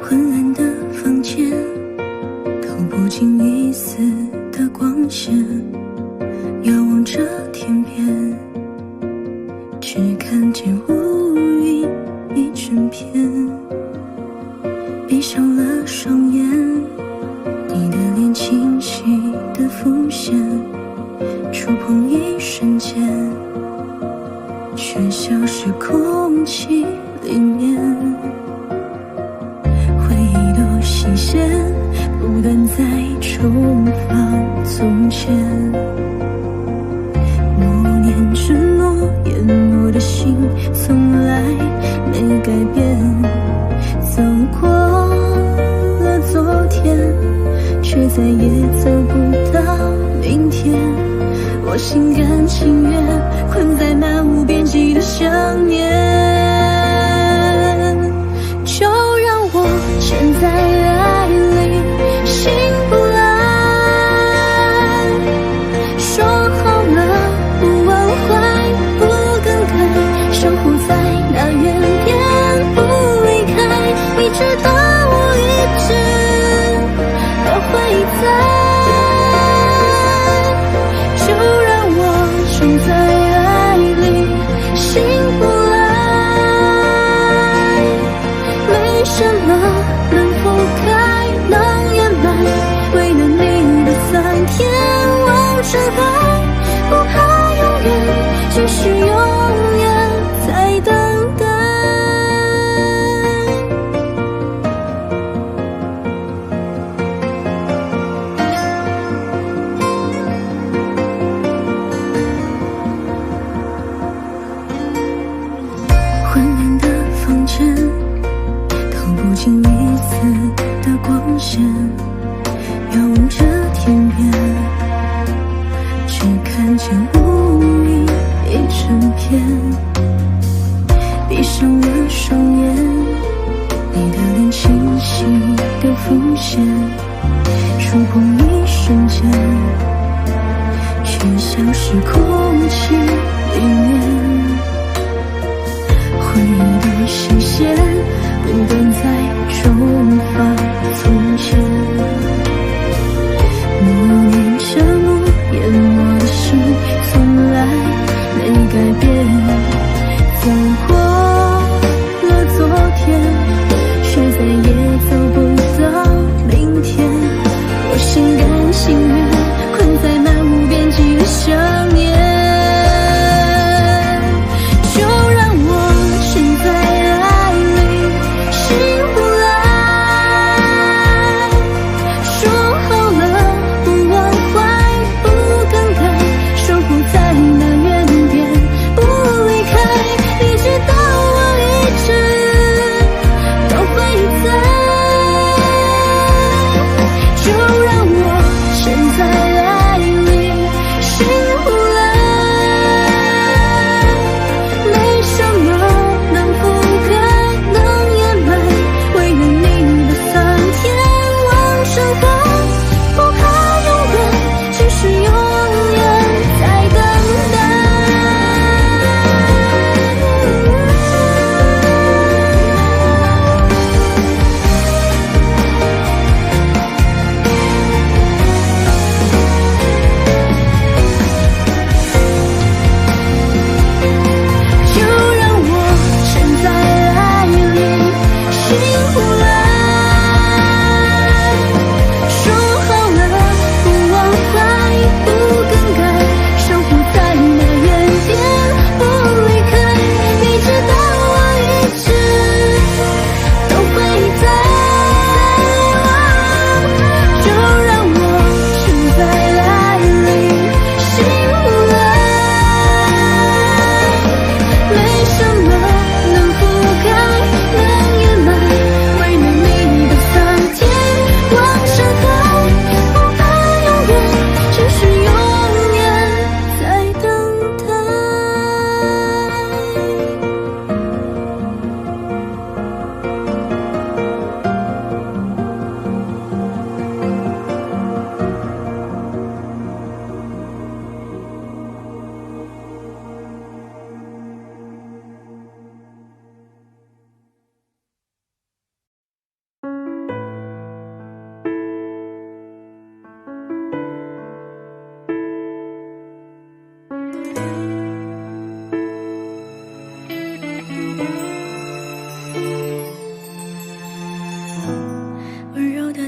E: 昏暗的房间，透不进一丝的光线，遥望着天边，只看见乌云一整片。闭上了双眼，你的脸清晰的浮现，触碰一瞬间，却消失空气里面。回忆都新鲜，不断在重放从前。默念承诺，淹我的心从来没改变。走过了昨天，却再也走不到明天。我心甘情愿困在漫无边际的想念，就让我陷在爱里醒不来。说好了不忘怀不更改，守护在那原点不离开。你知道我一直都会在，就让我
A: 沉在爱里醒不来，没什么能覆盖，能掩埋，为了你的酸甜往深海，不怕永远，只是永远在等待。昏暗的房间，透不进彼此的光线，遥望着天边，只看见乌云一整片。闭上了双眼，你的脸清晰地浮现，触碰一瞬间，却消失空气里面。回忆的视线不断在重返从前，默念着默言，我的心从来没改变。走过了昨天，却再也走不到明天。我心甘情愿困在漫无边际的想念。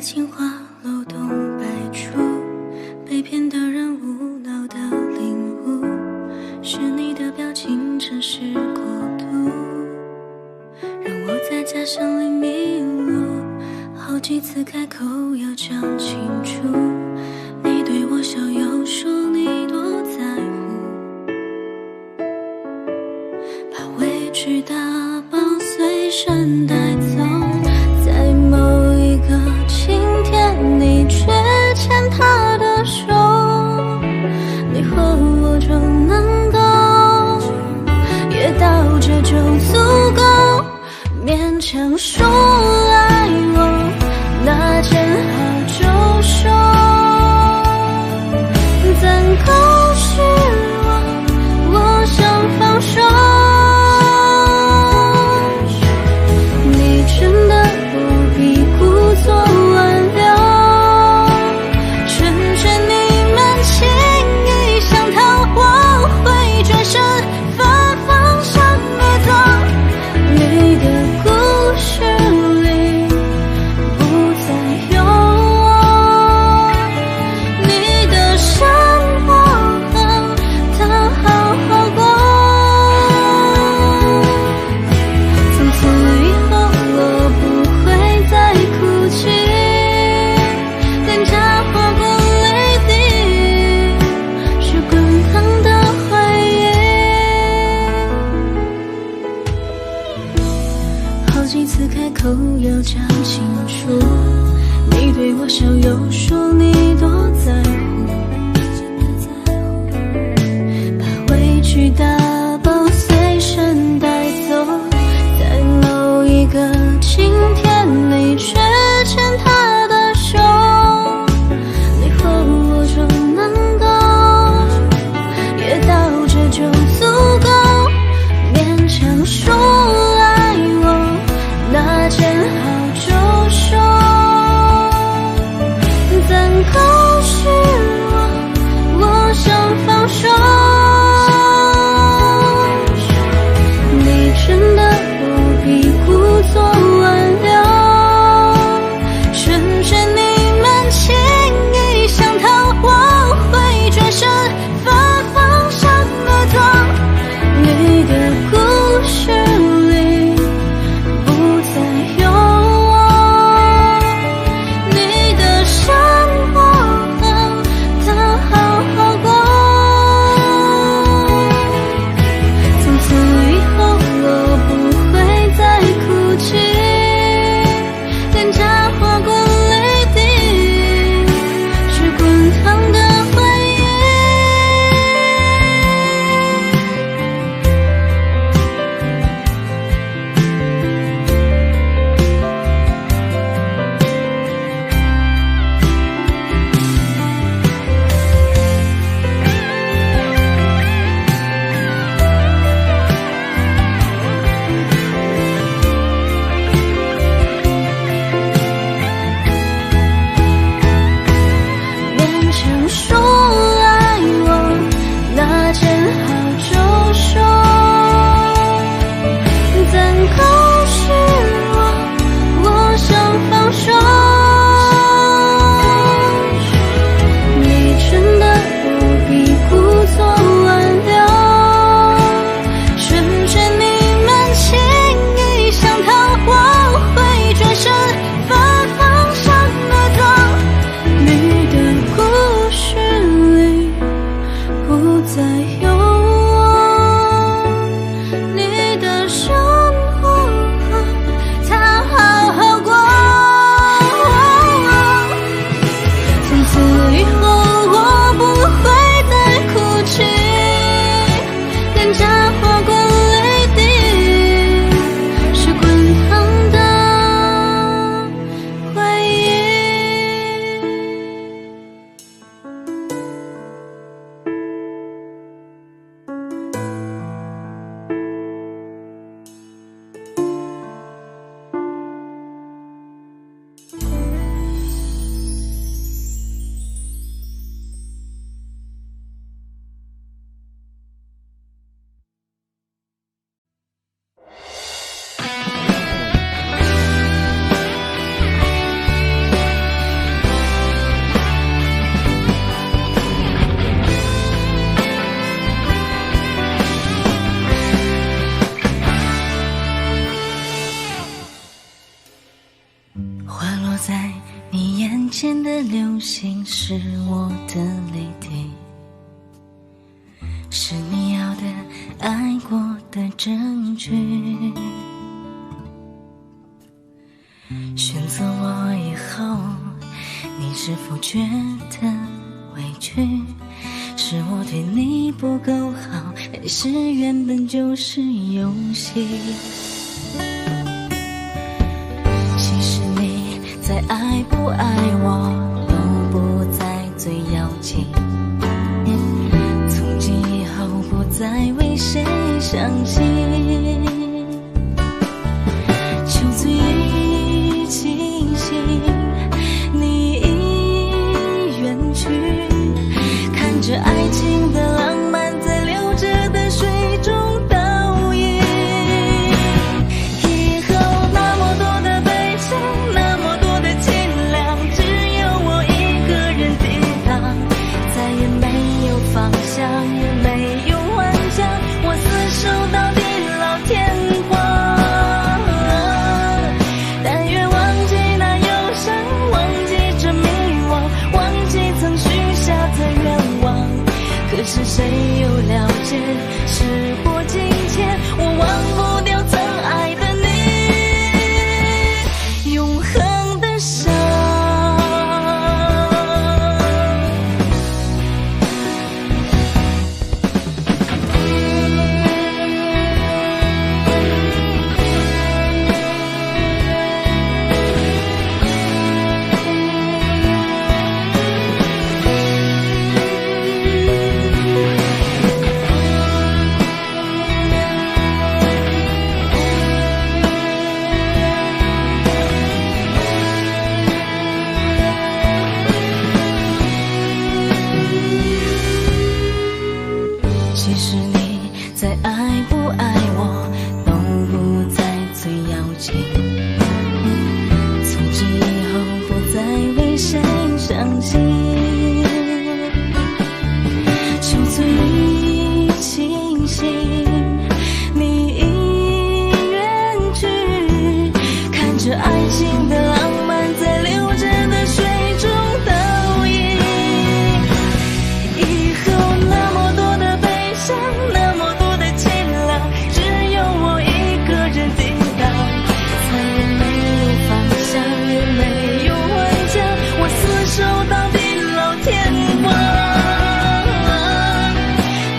A: 情话漏洞百出，被骗的人无脑的领悟，是你的表情真实过度，让我在假象里迷路，好几次开口要讲清楚，你对我笑又说你多在乎，把委屈打包随身带走，在某一个晴天你却牵他的手，你和我就能够，也到这就足够，勉强说爱我，那件好就收，暂够失望，我想放手，你真的不必故作挽留，成全你们轻易想逃我回讲清楚，你对我笑又说你多在乎，把委屈打包随身带走，在某一个晴天你却牵他的手，你和我中难够，也到这就足够，勉强说爱我，那件好就收，暂告是我想放手，你真的不必故作挽留，趁着你们轻易想逃，我会转身反方向而走，你的故事里不再有我，你的生活它好好过，从此以后我不会再哭泣，脸颊划过泪滴，是滚烫的回忆。勉强说爱我，那件好就收，暂告是我想放手，你真的不必故作挽留，趁着你们轻易想逃，我会转身反方向而走，你的故事里不再有我，你的生活它好好过，从此以后我不会再哭泣，脸颊划过泪滴，是滚烫的回忆。
G: 滑落在你眼前的流星是我的泪滴，是你要的爱过的证据。选择我以后，你是否觉得委屈？是我对你不够好，还是原本就是游戏？其实你再爱不爱我都不再最要紧，从今以后不再为谁伤心，酒醉已清醒，你已远去，看着爱情的浪漫在流着的水中倒影，以后那么多的悲伤，那么多的凄凉，只有我一个人抵挡，再也没有方向，也没有幻想，我厮守到地老天再爱不爱我都不再最要紧，从此以后不再为谁伤心，就此已清醒，你已远去，看着爱情的浪漫在流着的水中倒影，以后那么多的悲伤，那么多的凄凉，只有我一个人抵挡，再也没有方向，也没有幻想，我厮守到地老天荒。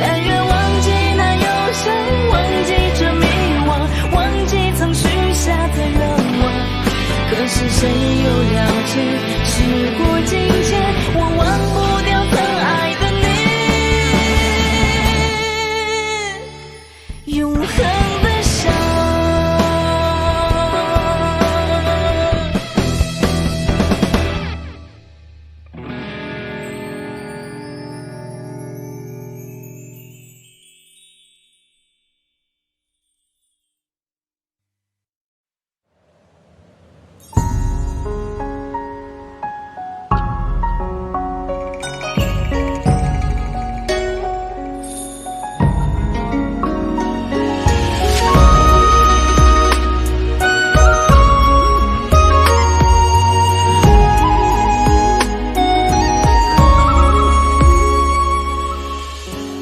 G: 但愿忘记那忧伤，忘记这迷惘，忘记曾许下的愿望，可是谁又了解，时过境迁，我忘不掉曾爱的你，永恒的伤。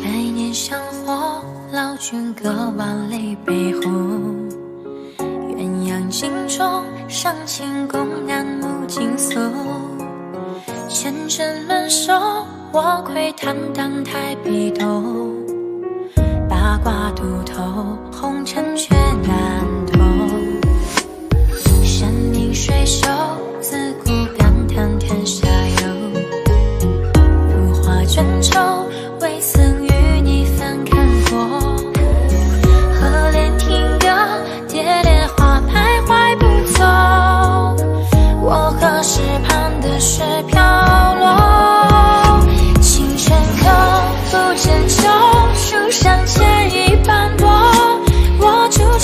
H: 百年香火，老君各万里北湖，鸳鸯镜中上清宫，南木金粟，前尘轮手，我窥坦荡太北斗，八卦渡头，红尘却难透，山明水秀，自古感叹天下有，如画卷轴，未曾与你翻看过，河恋听歌，蝶恋花徘徊不走，我河石畔的雪飘落，清泉口，不见秋，树上牵一半朵，我住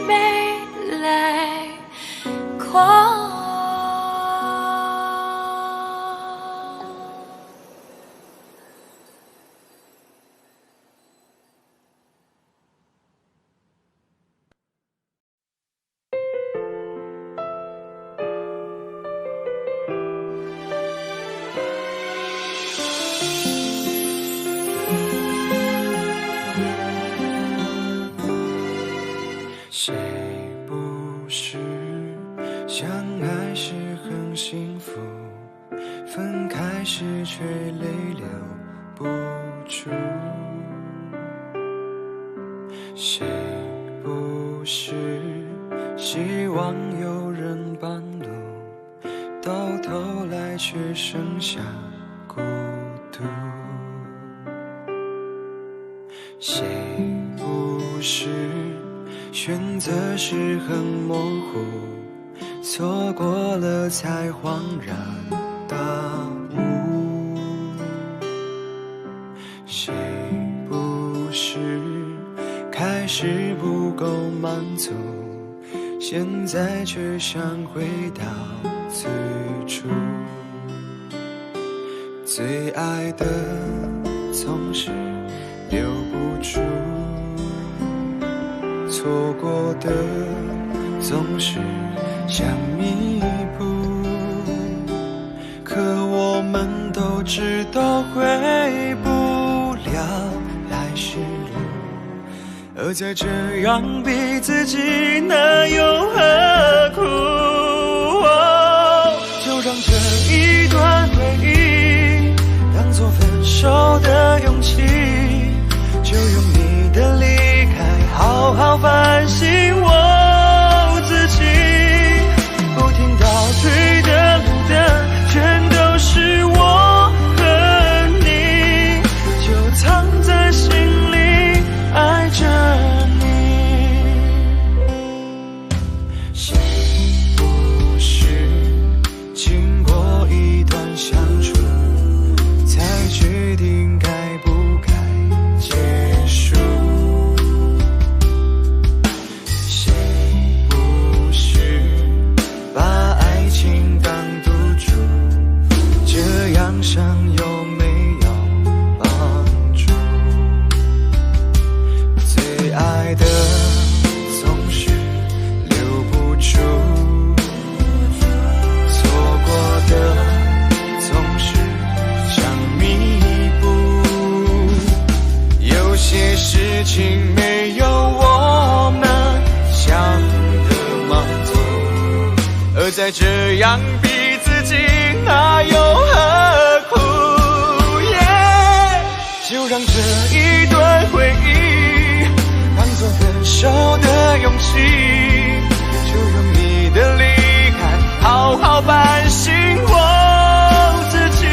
H: 没来过。
E: 谁不是相爱时很幸福，分开时却泪流不住？谁不是希望有人伴路，到头来却剩下孤独？谁不是选择时很模糊，错过了才恍然大悟？谁不是开始不够满足，现在却想回到最初？最爱的总是留不住，错过的总是想弥补，可我们都知道回不了来时路，而再这样逼自己那又何苦？就让这一段回忆当作分手的勇气，就用你的离开好好反省我自己，不停倒退的路灯全都是我和你，就藏在心里爱着你。谁不是经过一段相处才决定该不该结束？谁不是把爱情当赌注，这样伤有没有帮助？最爱的总是留不住，错过的总是想弥补，有些事情没有我们想的满足，而再这样逼自己那又何苦？就让这一段回忆当作分手的勇气，就用你的离开好好反省我自己，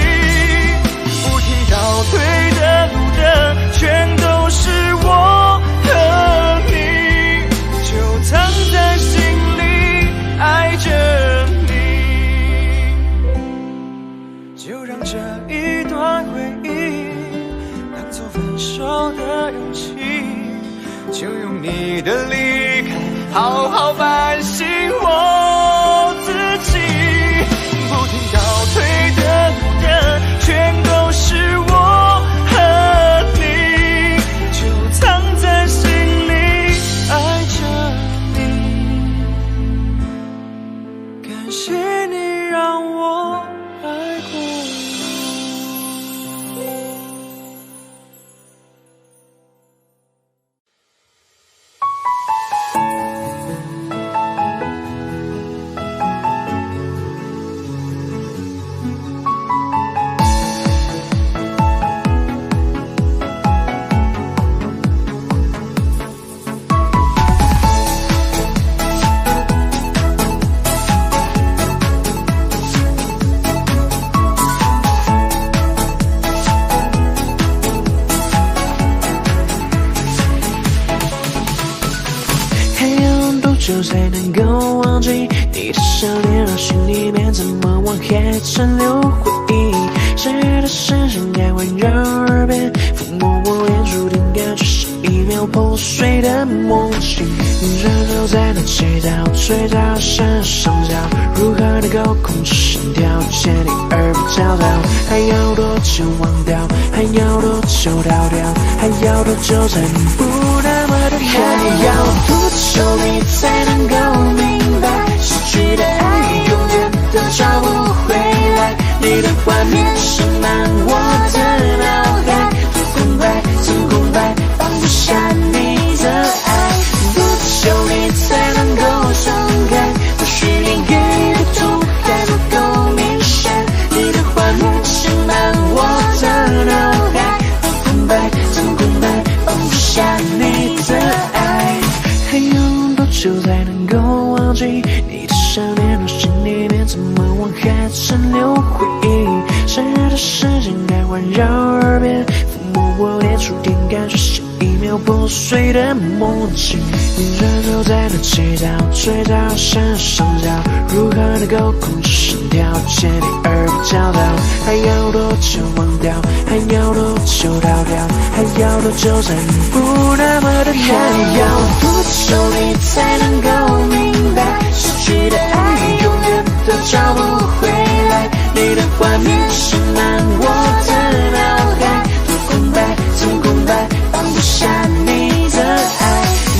E: 不停倒退的路灯全都是我和你，就藏在心里爱着你。就让这一段回忆当作分手的勇气，就用你的离开好好反省我自己，不停倒退的路灯全都是我和你，就藏在心里爱着你。感谢你让我爱过你。
F: 久才能够忘记你的笑脸，让心里面怎么往黑残留回忆。谁的声线该温柔耳边，抚摸我脸，注定感觉是一秒有破碎的默契。人都在那祈祷，嘴角伸上角，如何能够控制心跳，见你而不焦躁？还要多久忘掉？还要多久逃掉？还要多久才能不那么的还要多久你才能够明白，失去的爱永远都找不回来。你的画面盛满我的脑海，空白，真空白，放不下你的爱。多久你才能够松开？或许你给的图还不够明显，你的画面盛满我的脑海，空白，真空白，放不下你的爱。还要多久才能够忘记你的想念？到心里面怎么忘还残留回忆？生日的时间该环绕耳边，抚摸我脸触点，感觉是一秒破碎的默契。人都在那祈祷，嘴角伸上角，如何能够控制心跳，见你而不焦躁？还要多久忘掉？还要多久逃掉？还要多久才能不那么的还要多久你才能够明白，失去的爱永远都找不回来。你的画面盛满我的脑海，空白，真空白，放不下你的爱。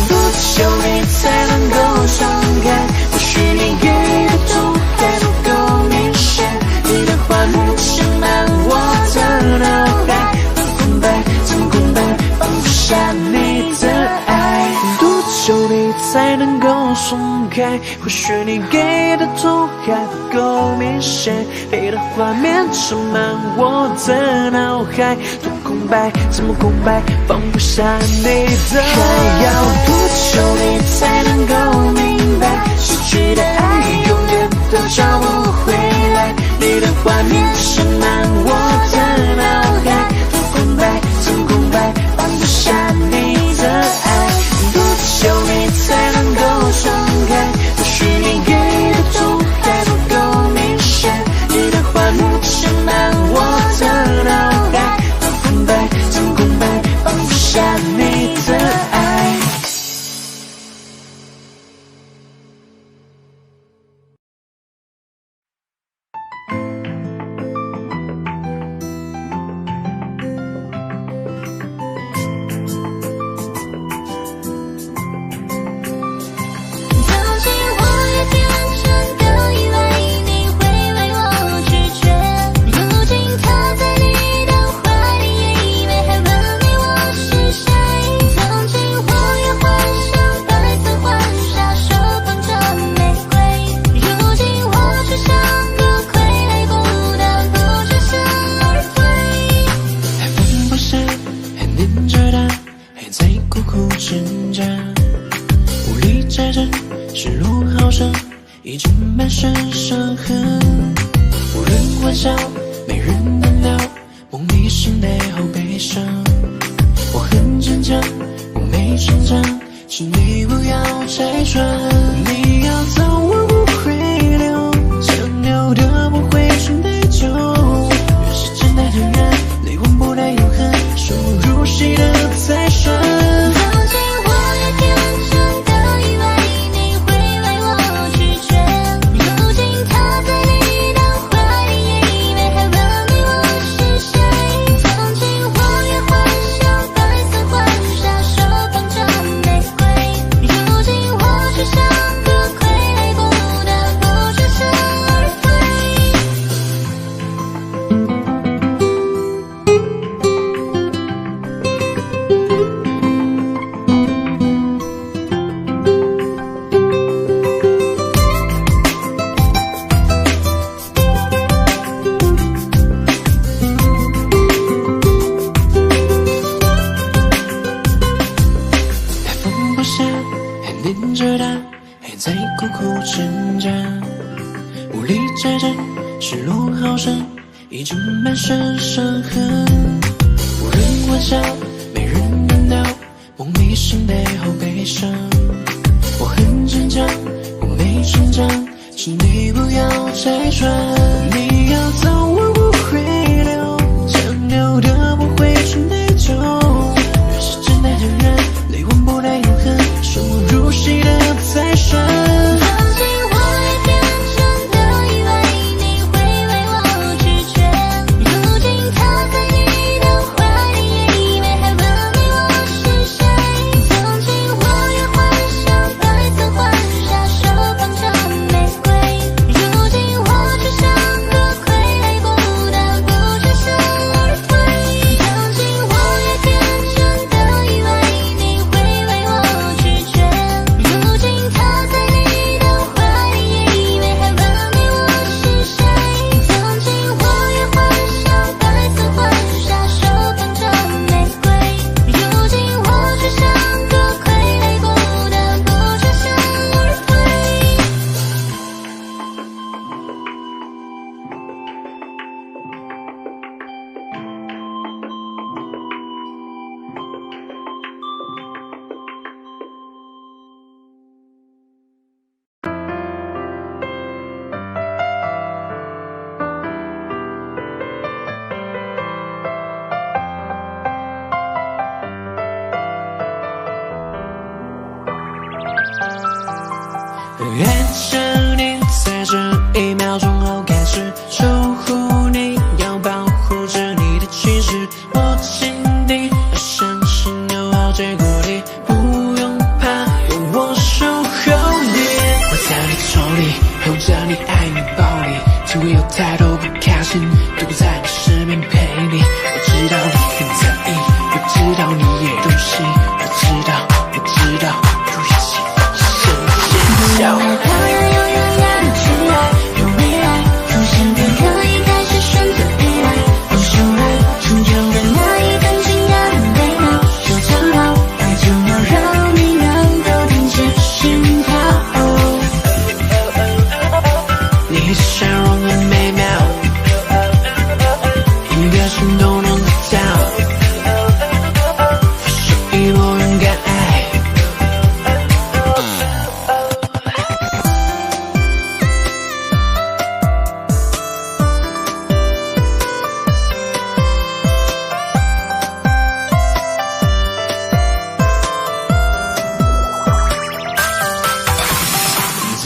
F: 多久你才能够松开？或许你给的图还不够明显，你的画面盛满我的脑海，空白，真空白，放不下你的爱。多久你才能够松开？或许你给的图还不够明显，你的画面盛满我的脑海，多空白，怎么空白，放不下你的爱。还要多久你才能够明白，失去的爱永远都找不回来。你的画面盛满我的脑海，多空白，真空白，放不下你的爱。多久你才能够松开？或许你给的图还不够明显，你的画面盛满我的脑海，多空白，真空白，放不下你的爱。
H: 曾经我也天真的以为你会为我拒绝，如今他在你的怀里，也以为还问你我是谁。曾经我也幻想白色婚纱，手捧着玫瑰，如今我却像个傀儡，孤单不知向而归。
F: 还放不下，还念着他，还在苦苦挣扎，无力再挣，失落好深，已经满身伤痕。无人欢笑，没人等到，梦里醒来好悲伤。我很坚强，我没成长，请你不要拆穿。你要走我不会留，残留的不会存太久。越是简单的人，灵魂不带永恒，深入戏的才深。
H: 曾经我也天真的以为你会为我拒绝，如今他在你的怀里，也以为还问你我是谁。曾经我也幻想白色婚纱，手捧着玫瑰，如今我却像个傀儡，孤单不知向而
F: 还放不下，还念着他，还在苦苦挣扎，无力再挣，失落好深，已经满身伤痕。无人欢笑，没人等到，梦里醒来好悲伤。我很坚强，我没成长，请你不要拆穿。你要走我不会留，残留的不会存太久。越是简单的人，灵爱着你，在这1秒钟后开始守护你，要保护着你的气势，握紧你，相信有好结果的，不用怕，有我守候你。我在你手里，拥着你，爱你，抱你，尽管有太多不开心，都在你身边陪你。我知道你很在意，我知道你也动心，我知道，不一起向前笑。
D: 害怕要永远要你去爱，有未来，从现在可以开始选择依赖，放手爱，心中的那一份情感很微妙，收藏好，爱就要让你能够听见心跳。
F: 你笑容很美妙，一个心动能得到，所以我勇敢爱。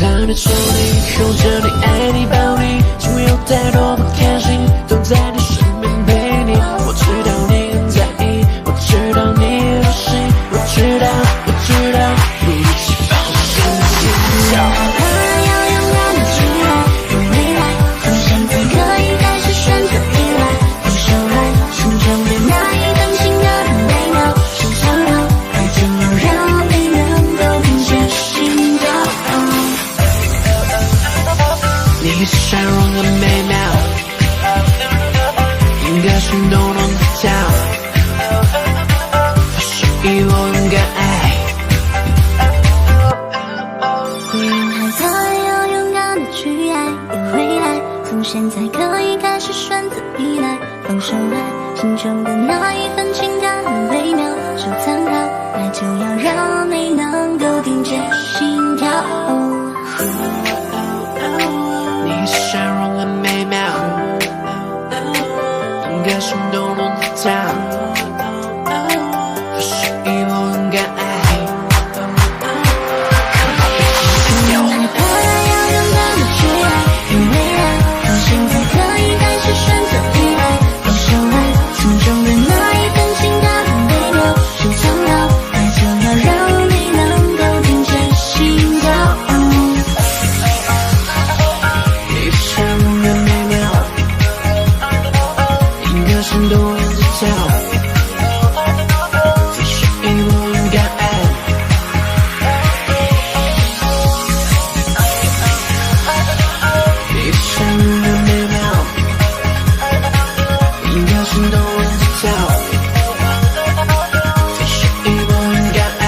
F: 在你手里，拥着你，爱你，抱你，尽管有太多不开心，都在你身边陪你。我知道你很在意，我知道你的心，我知道，不一起放声尖叫。
D: 害怕要勇敢的去爱，有未来，从现在可以开始选择依赖，放手爱，心中的那一份情感很微妙，收藏好，爱就要让你能够听见心跳。
F: 你笑容很美妙，一个心动能得到，所以我勇敢爱。
D: 害怕要勇敢的去爱，有未来，从现在可以开始选择依赖，放手爱，心中的那一份情感很微妙，收藏好，爱就要让你能够听见心跳。
F: 你笑容很美妙，一个心动能得到，所以我勇敢爱。
D: 害怕要勇敢的去爱，有未来，从现在可以开始选择依赖，放手爱，心中的那一份情感很微妙，收藏好，爱就要让你能够听见心跳。
F: 你笑容很美妙，一个心动能得到，所以我勇敢爱。你笑容很美妙，一个心动能得到，所以我勇敢爱。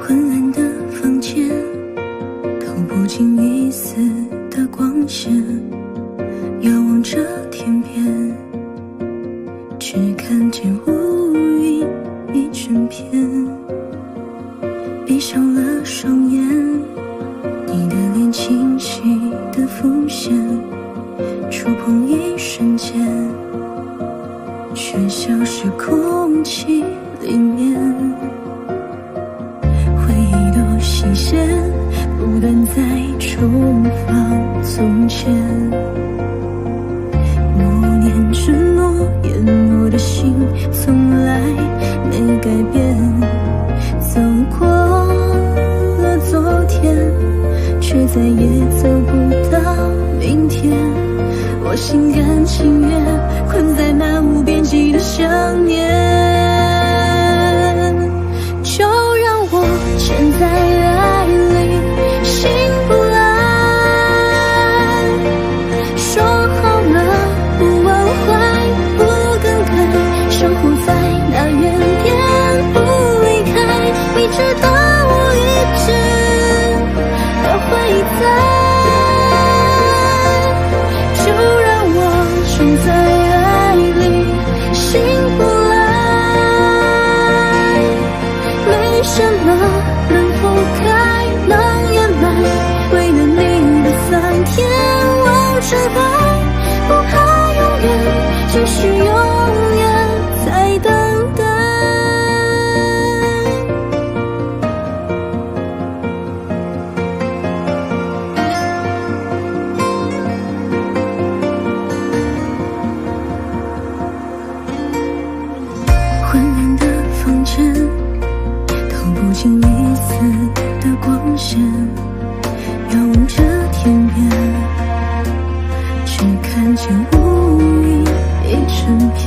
G: 昏暗的房间，透不进一丝的光线，遥望着天边，只看见乌云一整片。闭上了双眼，你的脸清晰的浮现，触碰一瞬间，却消失空气里面。回忆的细线不断在重放从前，默念着诺言，我的心从来没改变。走过了昨天，却再也走不到明天。我心甘情愿困在那无边际的想念，就让我沉在爱里，醒不来，说深海，不怕永远，只是永远在等待。昏暗的房间，透不进一丝的光线，遥望着天边，只看见乌云一整片。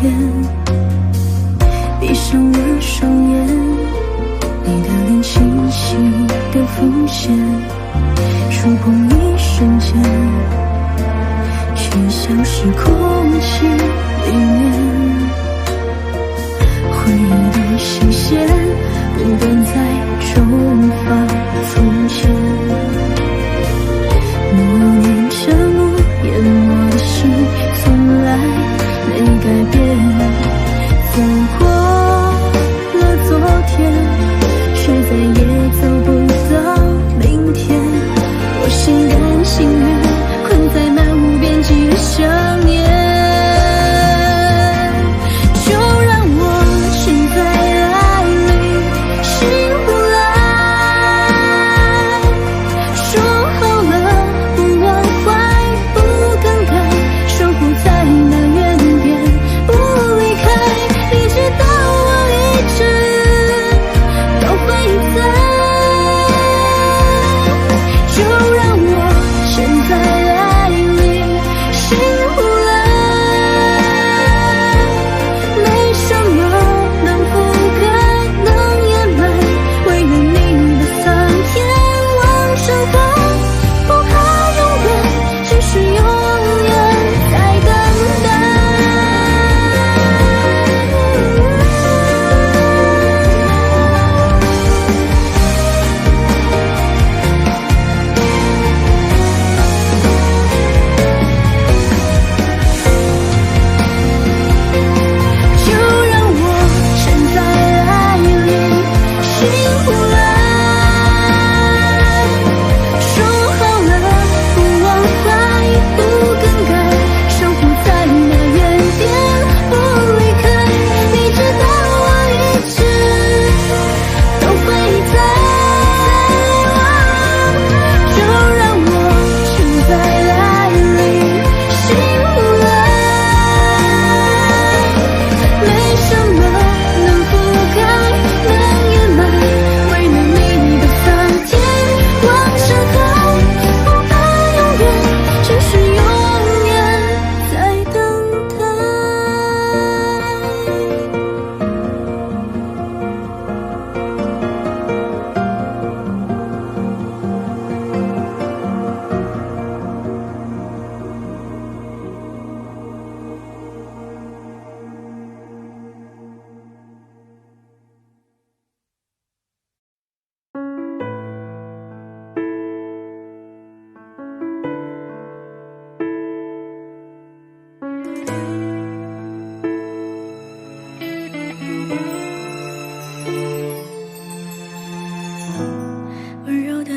G: 闭上了双眼，你的脸清晰的浮现，触碰一瞬间，却像是空气里面。回忆的视线不断在重返从前，默念着诺言，我的心从来没改变。走过了昨天，却再也走不到明天。我心甘情愿困在漫无边际的想念。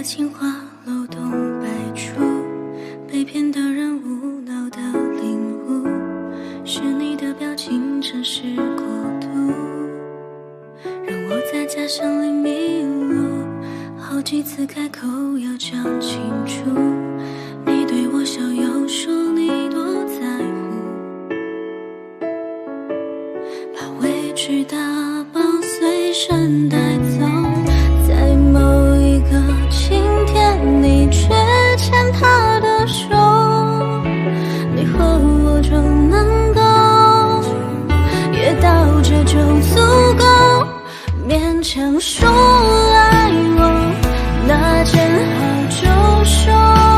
G: 情话漏洞百出，被骗的人无脑的领悟，是你的表情真实过度，让我在假象里迷路，好几次开口要讲清楚，你对我笑又说你多在乎，把委屈打包随身带走，在某一个晴天你却牵他的手，你和我就能够约到这就足够，勉强说爱我那件好就收。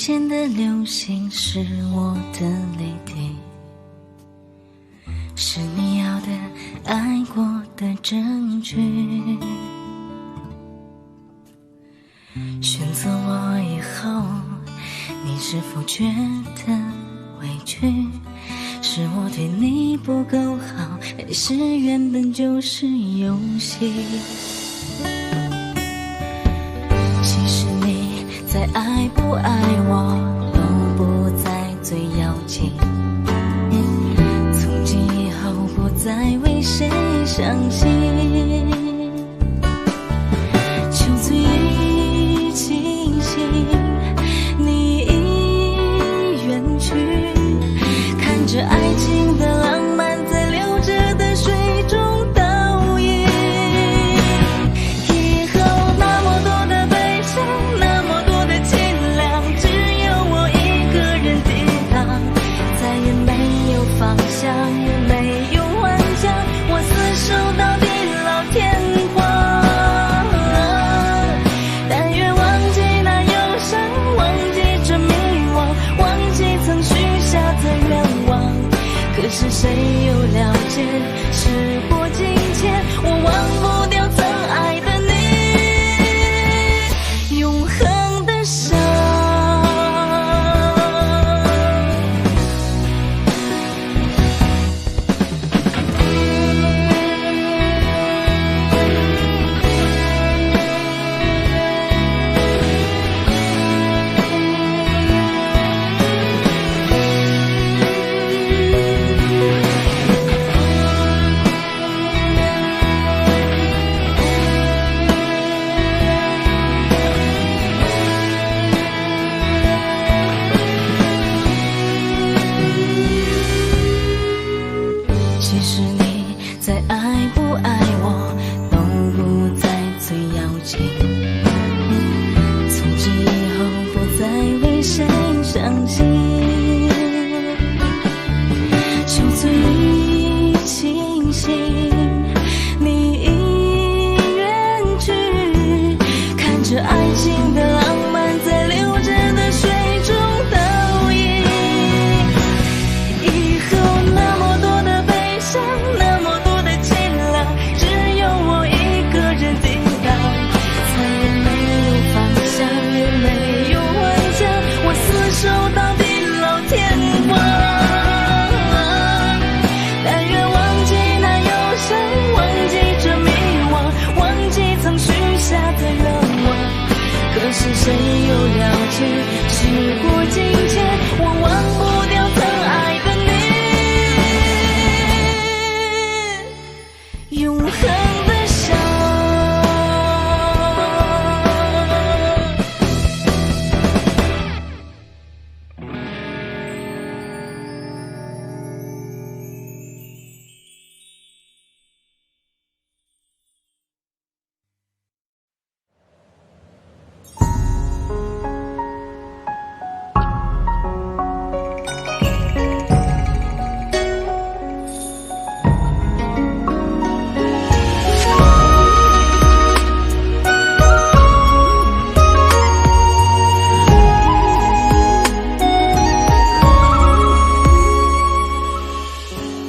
G: 前的流星是我的泪滴，是你要的爱过的证据。选择我以后，你是否觉得委屈？是我对你不够好，还是原本就是游戏？其实你再爱不爱我都不再最要紧，从今以后不再为谁伤心。求最庆幸你已远去，看着爱情的浪漫在流着的水中倒影。以后那么多的悲伤，那么多的凄凉，只有我一个人抵挡，再也没有方向，也没有幻想，我厮守到地老天荒。但愿忘记那忧伤，忘记这迷惘，忘记曾许下的愿望。可是谁又了解，时过境迁，我忘不掉曾爱的你，永恒的伤。其实你再爱不爱我都不再最要紧，从今以后不再为谁伤心。求最庆幸你已远去，看着爱情的浪漫在流着的水中倒影。以后那么多的悲伤，那么多的凄凉，只有我一个人抵挡，再也没有方向，也没有幻想，我厮守到地老天荒。但愿忘记那忧伤，忘记这迷惘，忘记曾许下的愿望。可是谁又了解，时过境迁，我忘不掉曾爱的你，永恒的伤。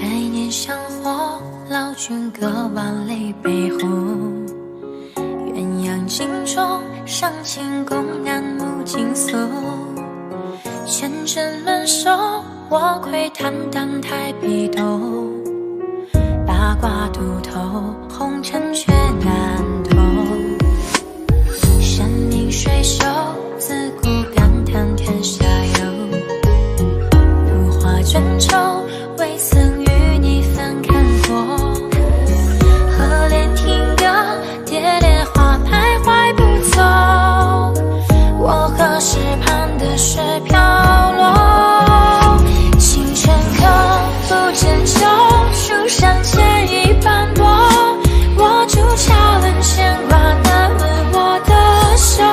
G: 百年香火，老君歌万里悲鸿。鸳鸯镜中，上清宫南木金锁。千针轮手，我窥坦荡太碧斗。八卦渡头，红尘却难透。山明水秀，自古感叹天下有。如花卷轴，未曾与你分看过。河莲听歌，蝶恋花徘徊不走。我何时盼的雪飘落？清泉客，不见酒，书上千一斑驳。我竹桥冷牵挂，难问我的手。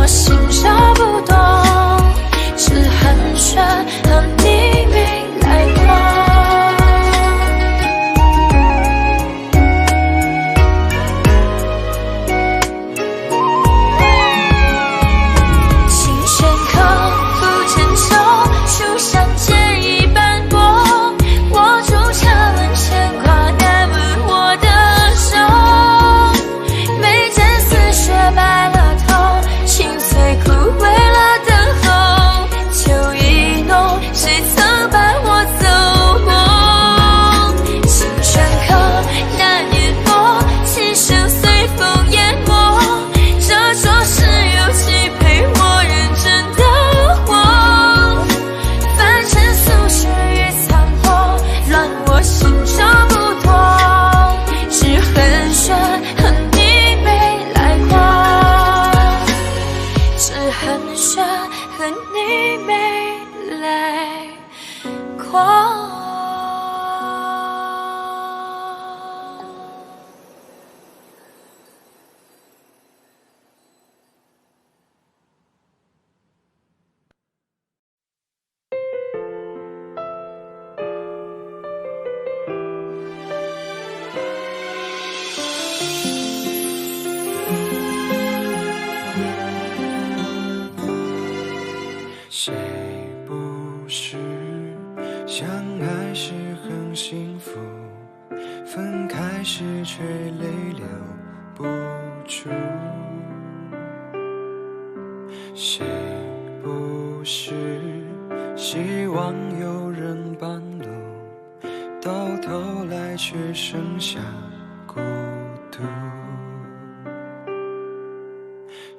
H: 我心照不懂，只很悬和你没来过。琴弦刻不见愁，书上剑意斑驳，我筑墙牵挂难吻我的手，眉间似雪白了头，心碎枯萎了等候，秋意浓，谁曾伴我走过？青山客那年末，琴声随风淹没，这桌是有几陪我认真的活，凡尘俗世与残破，乱我心照不脱，只很悬和你没来过，只很悬和你没来过。
E: 谁不是相爱时很幸福，分开时却泪流不住？谁不是希望有人伴路，到头来却剩下孤独？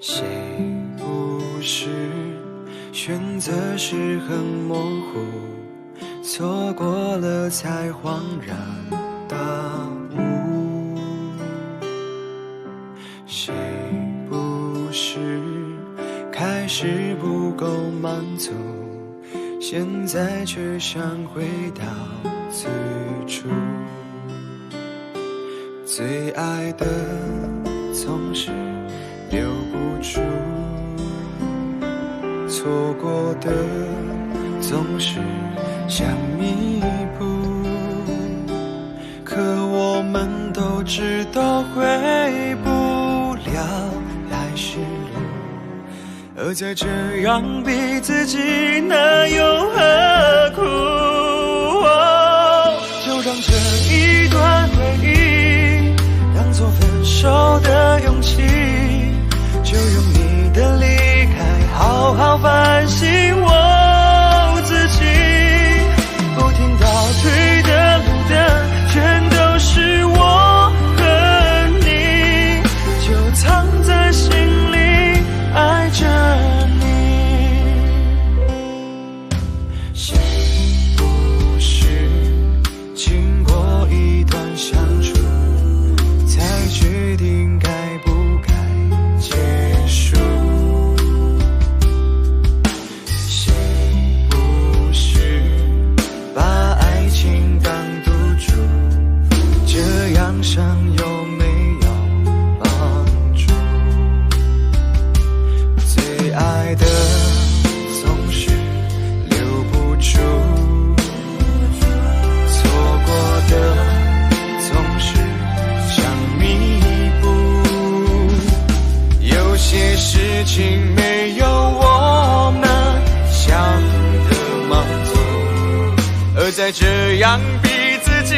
E: 谁不是选择时很模糊，错过了才恍然大悟？谁不是开始不够满足，现在却想回到最初？最爱的总是留不住，错过的总是想弥补，可我们都知道回不了来时路，而再这样逼自己那又何苦？就让这一段回忆当作分手的勇气，就用你的离开好好反省我自己，不停倒退的路灯全都是我和你，就藏在心里爱着你。谁不是经过一段相处才决定该不该结束？谁不是把爱情当赌注，这样伤有没有帮助？最爱的总是留不住，错过的总是想弥补，有些事情没有我们想的满足，而再这样逼自己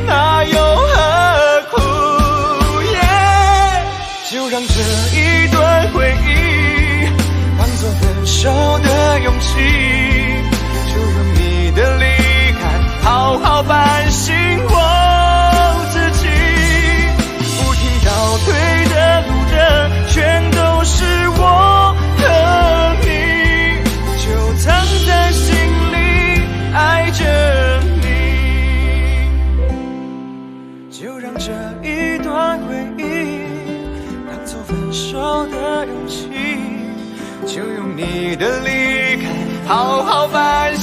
E: 那又何苦？就让这一段回忆当作分手的勇气，就用你的离开好好反省我自己，不停倒退的路灯全都是我和你，就藏在心里爱着你，就让这一段回忆当作分手的勇气，就用你的离开好好反省